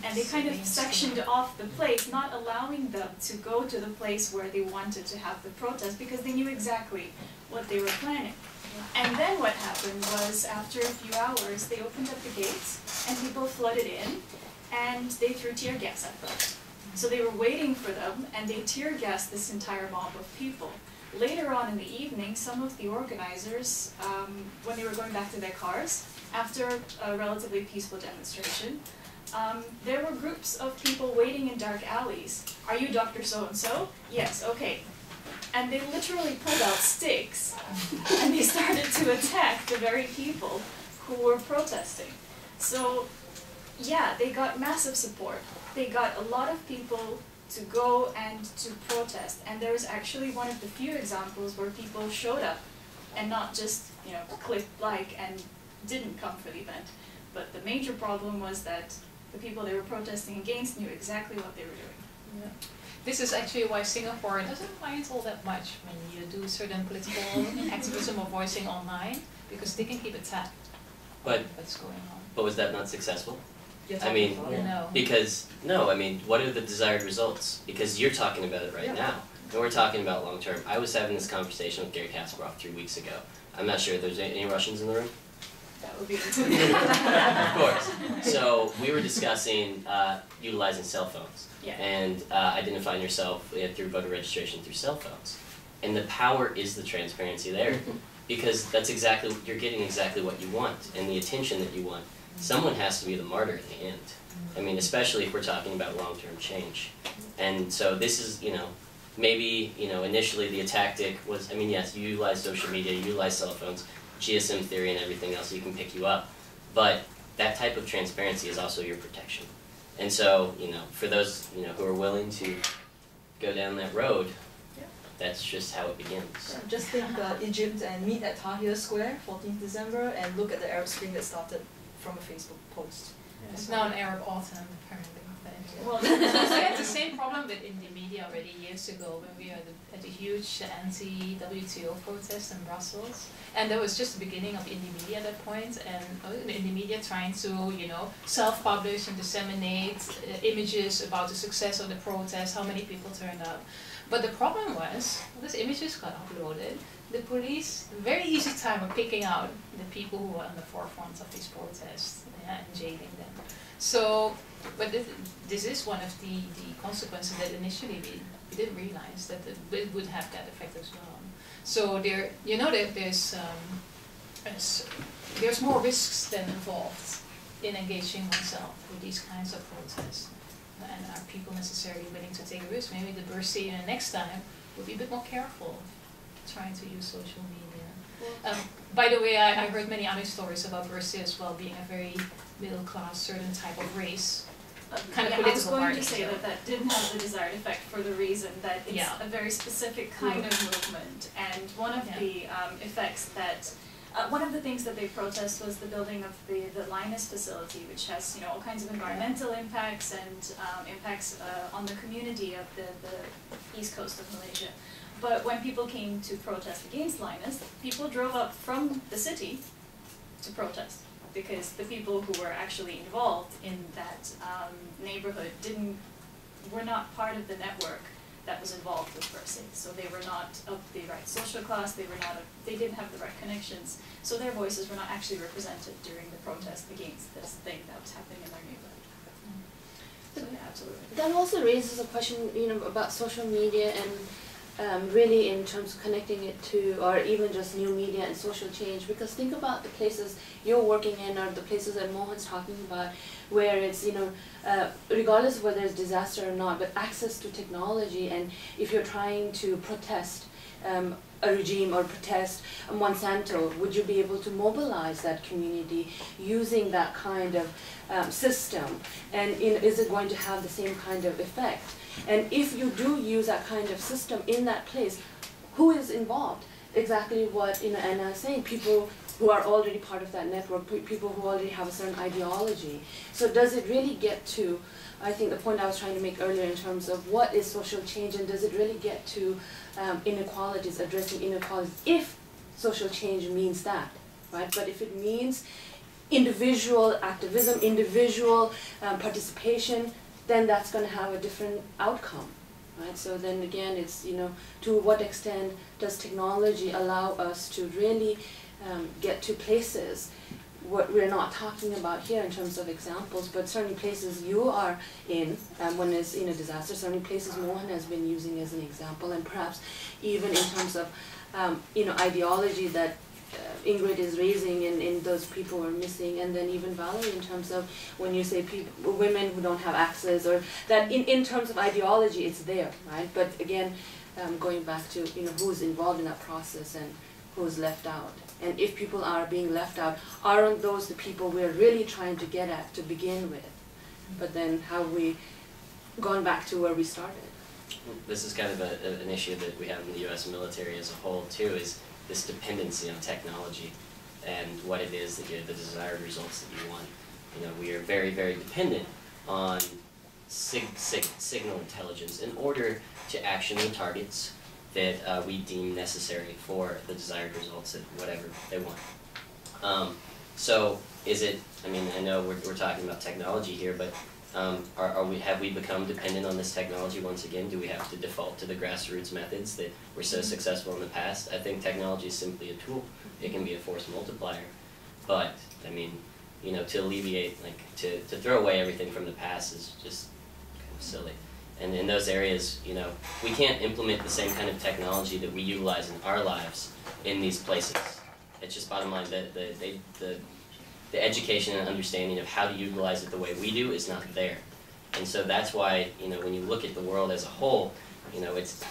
And they kind of sectioned off the place, not allowing them to go to the place where they wanted to have the protest because they knew exactly what they were planning. And then what happened was, after a few hours, they opened up the gates, and people flooded in, and they threw tear gas at them. So they were waiting for them, and they tear gassed this entire mob of people. Later on in the evening, some of the organizers, when they were going back to their cars, after a relatively peaceful demonstration, there were groups of people waiting in dark alleys. Are you Dr. So-and-so? Yes, okay. And they literally pulled out sticks and they started to attack the very people who were protesting. So yeah, they got massive support. They got a lot of people to go and to protest. And there was actually one of the few examples where people showed up and not just, clicked like and didn't come for the event. But the major problem was that the people they were protesting against knew exactly what they were doing. Yeah. This is actually why Singapore doesn't mind all that much when you do certain political activism or voicing online, because they can keep a tab on what's going on. But was that not successful? I mean, no. Because, no, I mean, what are the desired results? Because you're talking about it right now, and we're talking about long term. I was having this conversation with Gary Kasparov 3 weeks ago. I'm not sure if there's any Russians in the room. That would be Of course. So we were discussing utilizing cell phones and identifying yourself through voter registration through cell phones. And the power is the transparency there, because that's exactly, you're getting exactly what you want and the attention that you want. Someone has to be the martyr at the end. I mean, especially if we're talking about long-term change. And so this is, maybe, initially the tactic was, I mean, yes, you utilize social media, you utilize cell phones, GSM theory and everything else, you can pick you up. But that type of transparency is also your protection. And so, for those, who are willing to go down that road, that's just how it begins. Yeah, just think Egypt and meet at Tahrir Square, 14th December, and look at the Arab Spring that started from a Facebook post. It's now an Arab autumn, apparently. Well, I had the same problem with indie media already years ago when we were at a huge anti-WTO protest in Brussels. And that was just the beginning of indie media at that point, and indie media trying to, you know, self-publish and disseminate images about the success of the protest, how many people turned out. But the problem was, these images got uploaded, the police, very easy time of picking out the people who were on the forefront of these protests, and jailing them. So, but this is one of the consequences that initially we didn't realize that it would have that effect as well. So there, you know, that there's more risks than involved in engaging oneself with these kinds of protests. And are people necessarily willing to take a risk? Maybe the Bercy next time will be a bit more careful trying to use social media. By the way, I heard many other stories about Bercy as well being a very middle-class, certain type of race. Kind of I was political going party, to say so. that didn't have the desired effect for the reason that it's a very specific kind of movement. And one of the effects that, one of the things that they protest was the building of the Linus facility, which has, you know, all kinds of environmental impacts and impacts on the community of the east coast of Malaysia. But when people came to protest against Linus, people drove up from the city to protest, because the people who were actually involved in that neighborhood were not part of the network that was involved with Bercy. So they were not of the right social class, they didn't have the right connections, so their voices were not actually represented during the protest against this thing that was happening in their neighborhood. So yeah, absolutely. That also raises a question, you know, about social media and really in terms of connecting it to, or even just new media and social change, because think about the places you're working in or the places that Mohan's talking about, where it's, you know, regardless of whether it's disaster or not, but access to technology, and if you're trying to protest a regime or protest Monsanto, would you be able to mobilize that community using that kind of system, and is it going to have the same kind of effect? And if you do use that kind of system in that place, who is involved? Exactly what, you know, Anna is saying, people who are already part of that network, people who already have a certain ideology. So does it really get to, I think the point I was trying to make earlier in terms of what is social change, and does it really get to inequalities, addressing inequalities, if social change means that, right? But if it means individual activism, individual participation, then that's going to have a different outcome, right? So then again, it's, you know, to what extent does technology allow us to really get to places what we're not talking about here in terms of examples, but certain places you are in, when it's in a disaster, certain places Mohan has been using as an example, and perhaps even in terms of, you know, ideology that Ingrid is raising in those people who are missing, and then even Valerie in terms of when you say people, women who don't have access, or that in terms of ideology it's there, right? But again, going back to, you know, who's involved in that process and who's left out. And if people are being left out, aren't those the people we're really trying to get at to begin with? But then how have we gone back to where we started? This is kind of an issue that we have in the US military as a whole too, is this dependency on technology and what it is that the desired results that you want. You know, we are very, very dependent on signal intelligence in order to action the targets that we deem necessary for the desired results at whatever they want. So is it, I mean, I know we're talking about technology here, but have we become dependent on this technology once again? Do we have to default to the grassroots methods that were so successful in the past? I think technology is simply a tool. It can be a force multiplier. But, I mean, you know, to alleviate, like, to throw away everything from the past is just kind of silly. And in those areas, you know, we can't implement the same kind of technology that we utilize in our lives in these places. It's just bottom line, the education and understanding of how to utilize it the way we do is not there. And so that's why, you know, when you look at the world as a whole, you know, it's,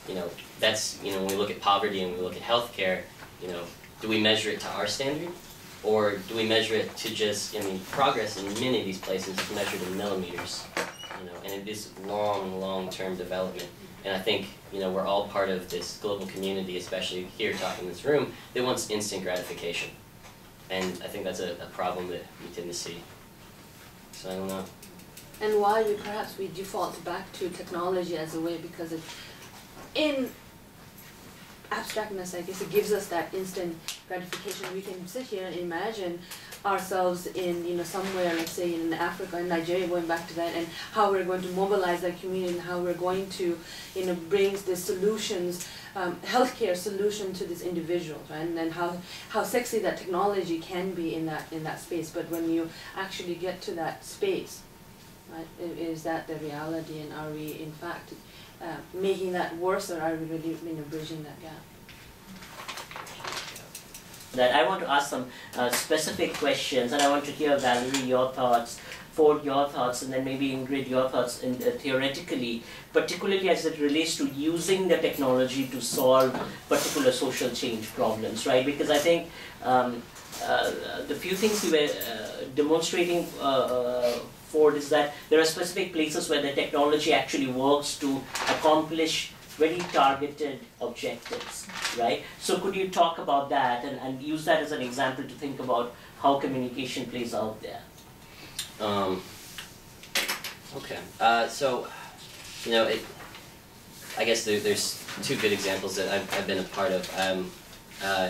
you know, that's, you know, when we look at poverty and we look at healthcare, you know, do we measure it to our standard? Or do we measure it to just, I mean, progress in many of these places is measured in millimeters. and it is long-term development. And I think, we're all part of this global community, especially here talking in this room, that wants instant gratification. And I think that's a problem that we tend to see. So I don't know. And why perhaps we default back to technology as a way, because in abstractness, I guess, it gives us that instant gratification. We can sit here and imagine ourselves in, somewhere, let's say in Africa, in Nigeria, going back to that, and how we're going to mobilize that community, and how we're going to, bring the solutions, healthcare solution to these individuals, right? And then how sexy that technology can be in that space. But when you actually get to that space, right, is that the reality, and are we in fact making that worse, or are we really bridging that gap? That I want to ask some specific questions, and I want to hear, Valerie, your thoughts, Ford, your thoughts, and then maybe Ingrid, your thoughts theoretically, particularly as it relates to using the technology to solve particular social change problems, right? Because I think the few things you were demonstrating, Ford, is that there are specific places where the technology actually works to accomplish very targeted objectives, right? So could you talk about that and use that as an example to think about how communication plays out there? Okay. So, I guess there's two good examples that I've been a part of.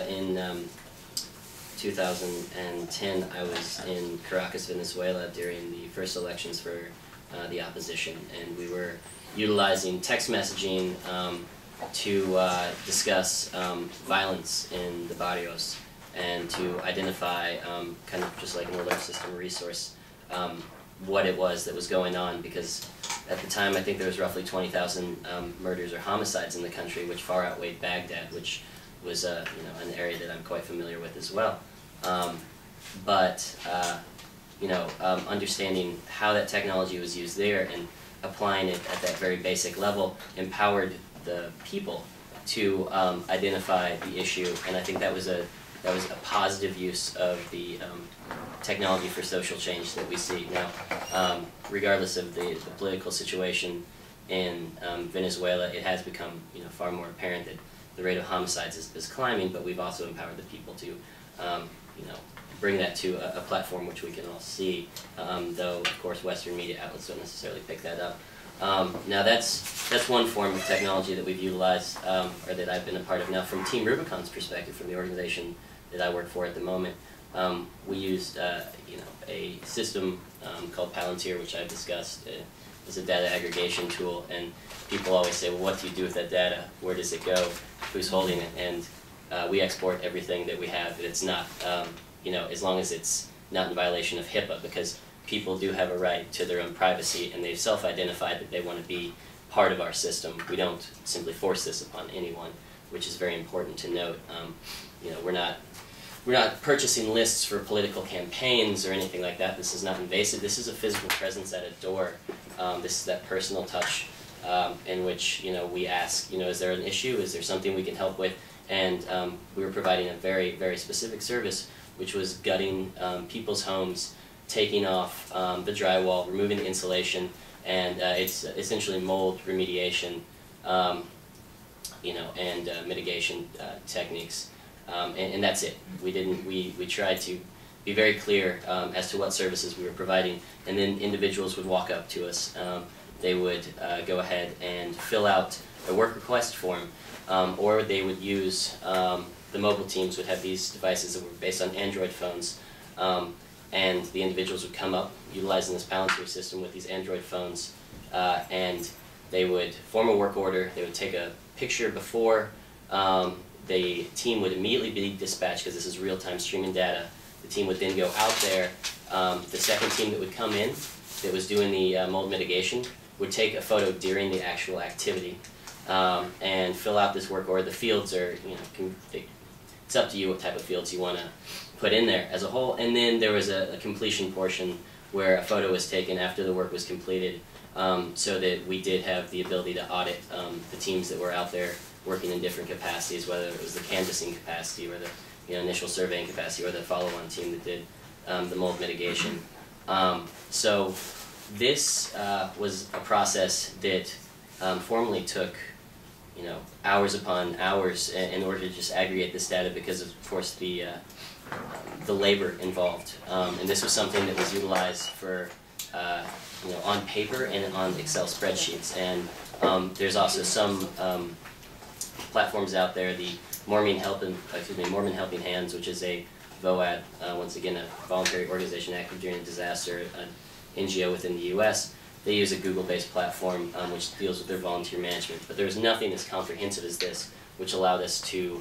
In 2010, I was in Caracas, Venezuela during the first elections for the opposition, and we were utilizing text messaging to discuss violence in the barrios and to identify, kind of just like an alert system resource, what it was that was going on, because at the time I think there was roughly 20,000 murders or homicides in the country, which far outweighed Baghdad, which was an area that I'm quite familiar with as well. Understanding how that technology was used there and applying it at that very basic level empowered the people to identify the issue, and I think that was a positive use of the technology for social change that we see now. Regardless of the political situation in Venezuela, it has become far more apparent that the rate of homicides is climbing, but we've also empowered the people to bring that to a platform which we can all see, though of course Western media outlets don't necessarily pick that up. Now that's one form of technology that we've utilized, or that I've been a part of. Now from Team Rubicon's perspective, from the organization that I work for at the moment, we used a system called Palantir, which I've discussed. It's a data aggregation tool, and people always say, well, what do you do with that data? Where does it go? Who's holding it? And we export everything that we have, that it's not, as long as it's not in violation of HIPAA, because people do have a right to their own privacy, and they've self-identified that they want to be part of our system. We don't simply force this upon anyone, which is very important to note. We're not purchasing lists for political campaigns or anything like that. This is not invasive. This is a physical presence at a door. This is that personal touch in which we ask, is there an issue? Is there something we can help with? And we were providing a very, very specific service, which was gutting people's homes, taking off the drywall, removing the insulation, and it's essentially mold remediation, and mitigation techniques. And that's it. We tried to be very clear as to what services we were providing, and then individuals would walk up to us. They would go ahead and fill out a work request form, or they would use, the mobile teams would have these devices that were based on Android phones, and the individuals would come up utilizing this Palantir system with these Android phones, and they would form a work order. They would take a picture before. The team would immediately be dispatched, because this is real-time streaming data. The team would then go out there. The second team that would come in, that was doing the mold mitigation, would take a photo during the actual activity and fill out this work order. The fields are, it's up to you what type of fields you want to put in there as a whole. And then there was a completion portion where a photo was taken after the work was completed, so that we did have the ability to audit the teams that were out there working in different capacities, whether it was the canvassing capacity or the initial surveying capacity, or the follow-on team that did the mold mitigation. So this was a process that formerly took, you know, hours upon hours in order to just aggregate this data because of course the labor involved. And this was something that was utilized for, you know, on paper and on Excel spreadsheets. And there's also some platforms out there, the Mormon Helping Hands, which is a VOAD, once again a voluntary organization active during a disaster, an NGO within the U.S. They use a Google-based platform which deals with their volunteer management. But there's nothing as comprehensive as this, which allowed us to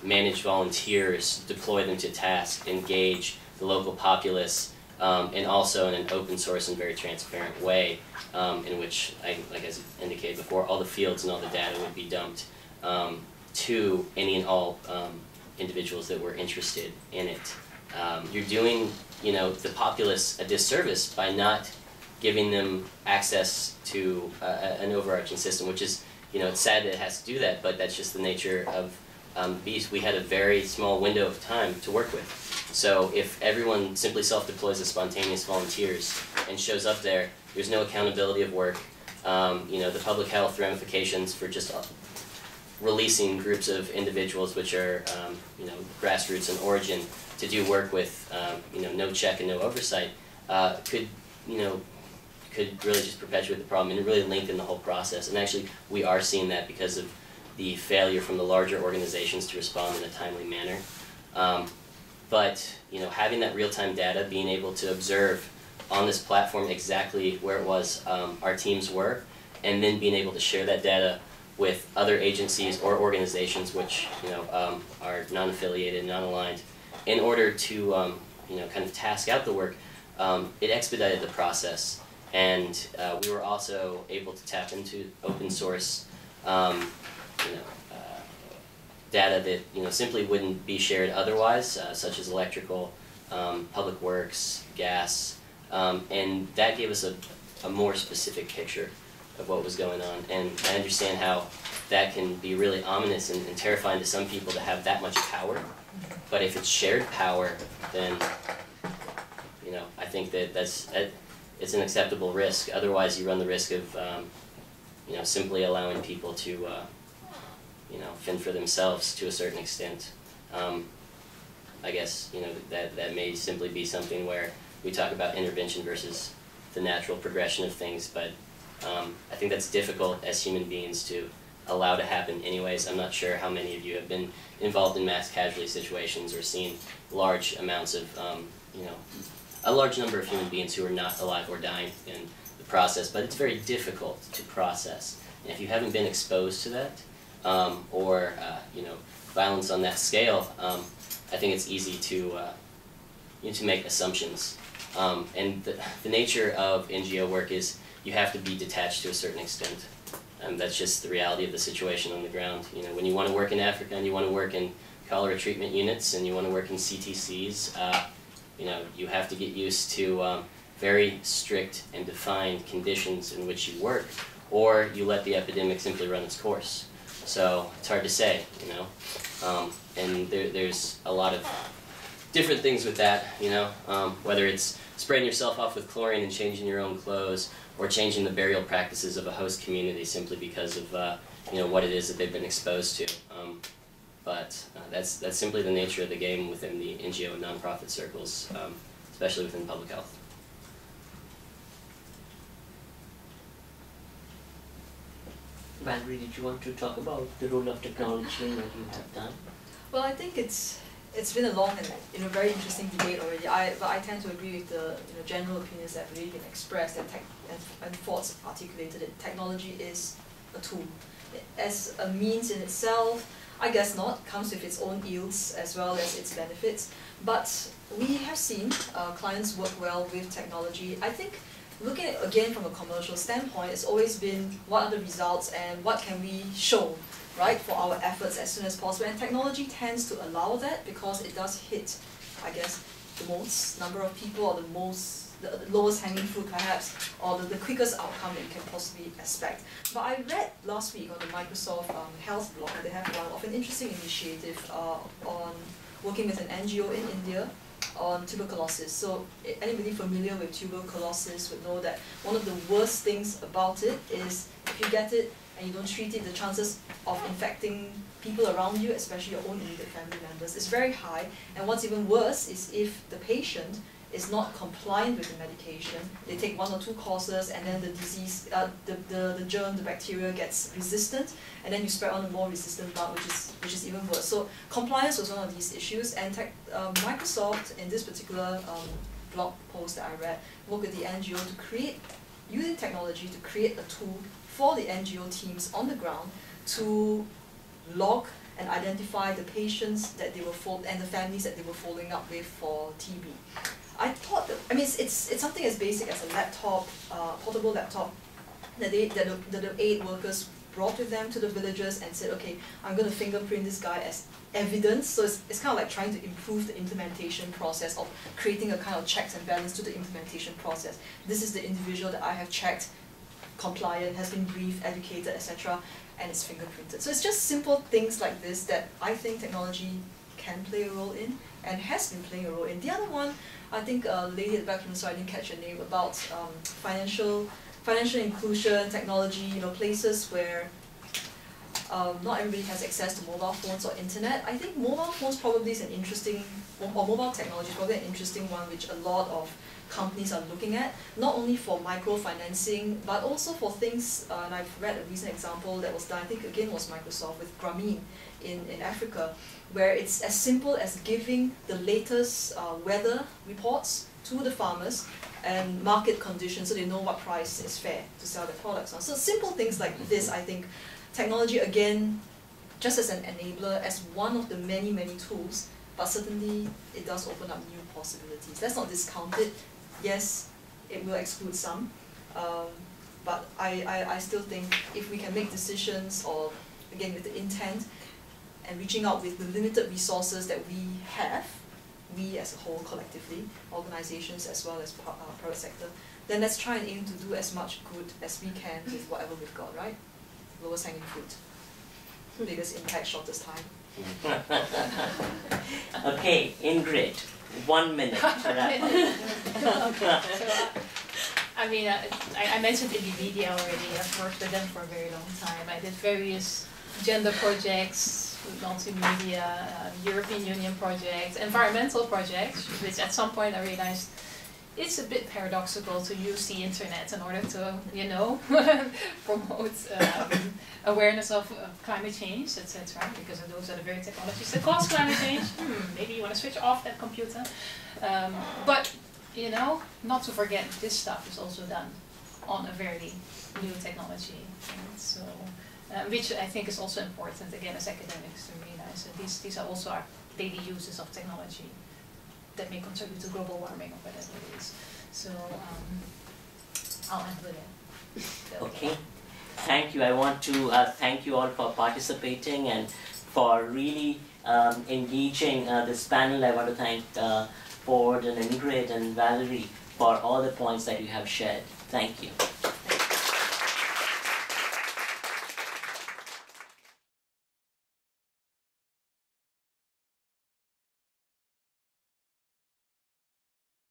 manage volunteers, deploy them to tasks, engage the local populace, and also in an open source and very transparent way, in which, like I indicated before, all the fields and all the data would be dumped to any and all individuals that were interested in it. You're doing, you know, the populace a disservice by not giving them access to an overarching system, which is, you know, it's sad that it has to do that, but that's just the nature of beast. We had a very small window of time to work with. So if everyone simply self-deploys as spontaneous volunteers and shows up there, there's no accountability of work. You know, the public health ramifications for just releasing groups of individuals which are, you know, grassroots in origin to do work with, you know, no check and no oversight, could, you know, could really just perpetuate the problem and really lengthen the whole process. And actually, we are seeing that because of the failure from the larger organizations to respond in a timely manner. But, you know, having that real-time data, being able to observe on this platform exactly where it was our teams were, and then being able to share that data with other agencies or organizations which, you know, are non-affiliated, non-aligned, in order to, you know, kind of task out the work, it expedited the process. And we were also able to tap into open source, you know, data that, you know, simply wouldn't be shared otherwise, such as electrical, public works, gas, and that gave us a more specific picture of what was going on. And I understand how that can be really ominous and terrifying to some people to have that much power. But if it's shared power, then, you know, I think that it's an acceptable risk. Otherwise, you run the risk of, you know, simply allowing people to, you know, fend for themselves to a certain extent. I guess, you know, that may simply be something where we talk about intervention versus the natural progression of things, but I think that's difficult as human beings to allow to happen anyways. I'm not sure how many of you have been involved in mass casualty situations or seen large amounts of, you know, a large number of human beings who are not alive or dying in the process, but it's very difficult to process. And if you haven't been exposed to that, or, you know, violence on that scale, I think it's easy to, you know, to make assumptions. And the nature of NGO work is you have to be detached to a certain extent. That's just the reality of the situation on the ground. You know, when you want to work in Africa and you want to work in cholera treatment units and you want to work in CTCs, you know, you have to get used to very strict and defined conditions in which you work, or you let the epidemic simply run its course. So it's hard to say, you know, and there's a lot of different things with that, you know, whether it's spraying yourself off with chlorine and changing your own clothes, or changing the burial practices of a host community simply because of, you know, what it is that they've been exposed to. But that's simply the nature of the game within the NGO and nonprofit circles, especially within public health. Valerie, did you want to talk about the role of technology and what you have done? Well, I think it's been a long and, you know, very interesting debate already. But I tend to agree with the, you know, general opinions that have already been expressed and thoughts articulated that technology is a tool. As a means in itself, I guess not, comes with its own ills as well as its benefits. But we have seen clients work well with technology. I think looking at it again from a commercial standpoint, it's always been what are the results and what can we show, right, for our efforts as soon as possible. And technology tends to allow that because it does hit, I guess, the most number of people, or the lowest hanging fruit perhaps, or the quickest outcome that you can possibly expect. But I read last week on the Microsoft Health blog, they have one of an interesting initiative on working with an NGO in India on tuberculosis. So anybody familiar with tuberculosis would know that one of the worst things about it is if you get it and you don't treat it, the chances of infecting people around you, especially your own immediate family members, is very high. And what's even worse is if the patient is not compliant with the medication, they take 1 or 2 courses, and then the disease, the germ, the bacteria gets resistant, and then you spread on a more resistant bug, which is even worse. So compliance was one of these issues, and Microsoft, in this particular blog post that I read, worked with the NGO to create, using technology to create a tool for the NGO teams on the ground to log and identify the patients that they were and the families that they were following up with for TB. I thought that, I mean, it's something as basic as a laptop, portable laptop, that the aid workers brought with them to the villages and said, okay, I'm going to fingerprint this guy as evidence. So it's kind of like trying to improve the implementation process of creating a kind of checks and balance to the implementation process. This is the individual that I have checked, compliant, has been briefed, educated, etc., and it's fingerprinted. So it's just simple things like this that I think technology can play a role in and has been playing a role in. The other one, I think lady at the back, so I didn't catch her name, about financial inclusion, technology, places where not everybody has access to mobile phones or internet. I think mobile phones probably is an interesting, or mobile technology is probably an interesting one which a lot of companies are looking at, not only for microfinancing, but also for things, and I've read a recent example that was done, I think again was Microsoft, with Grameen in Africa, where it's as simple as giving the latest weather reports to the farmers and market conditions so they know what price is fair to sell their products on. So simple things like this, I think, technology again, just as an enabler, as one of the many, many tools, but certainly it does open up new possibilities. Let's not discount it. Yes, it will exclude some, but I still think if we can make decisions, or again with the intent, and reaching out with the limited resources that we have, we as a whole collectively, organizations as well as private sector, then let's try and aim to do as much good as we can with whatever we've got, right? Lowest hanging fruit. Biggest impact, shortest time. Okay, Ingrid, 1 minute. I mean, I mentioned Indymedia already. I've worked with them for a very long time. I did various gender projects, multimedia, European Union projects, environmental projects, which at some point I realized it's a bit paradoxical to use the internet in order to, promote awareness of climate change, etc. Because those are the very technologies that cause climate change. Maybe you want to switch off that computer. But, not to forget, this stuff is also done on a very new technology. Right? So, which I think is also important, again, as academics to realize that these are also our daily uses of technology that may contribute to global warming or whatever it is. So I'll end with it. Okay, thank you. I want to thank you all for participating and for really engaging this panel. I want to thank Hoofd and Ingrid and Valerie for all the points that you have shared. Thank you.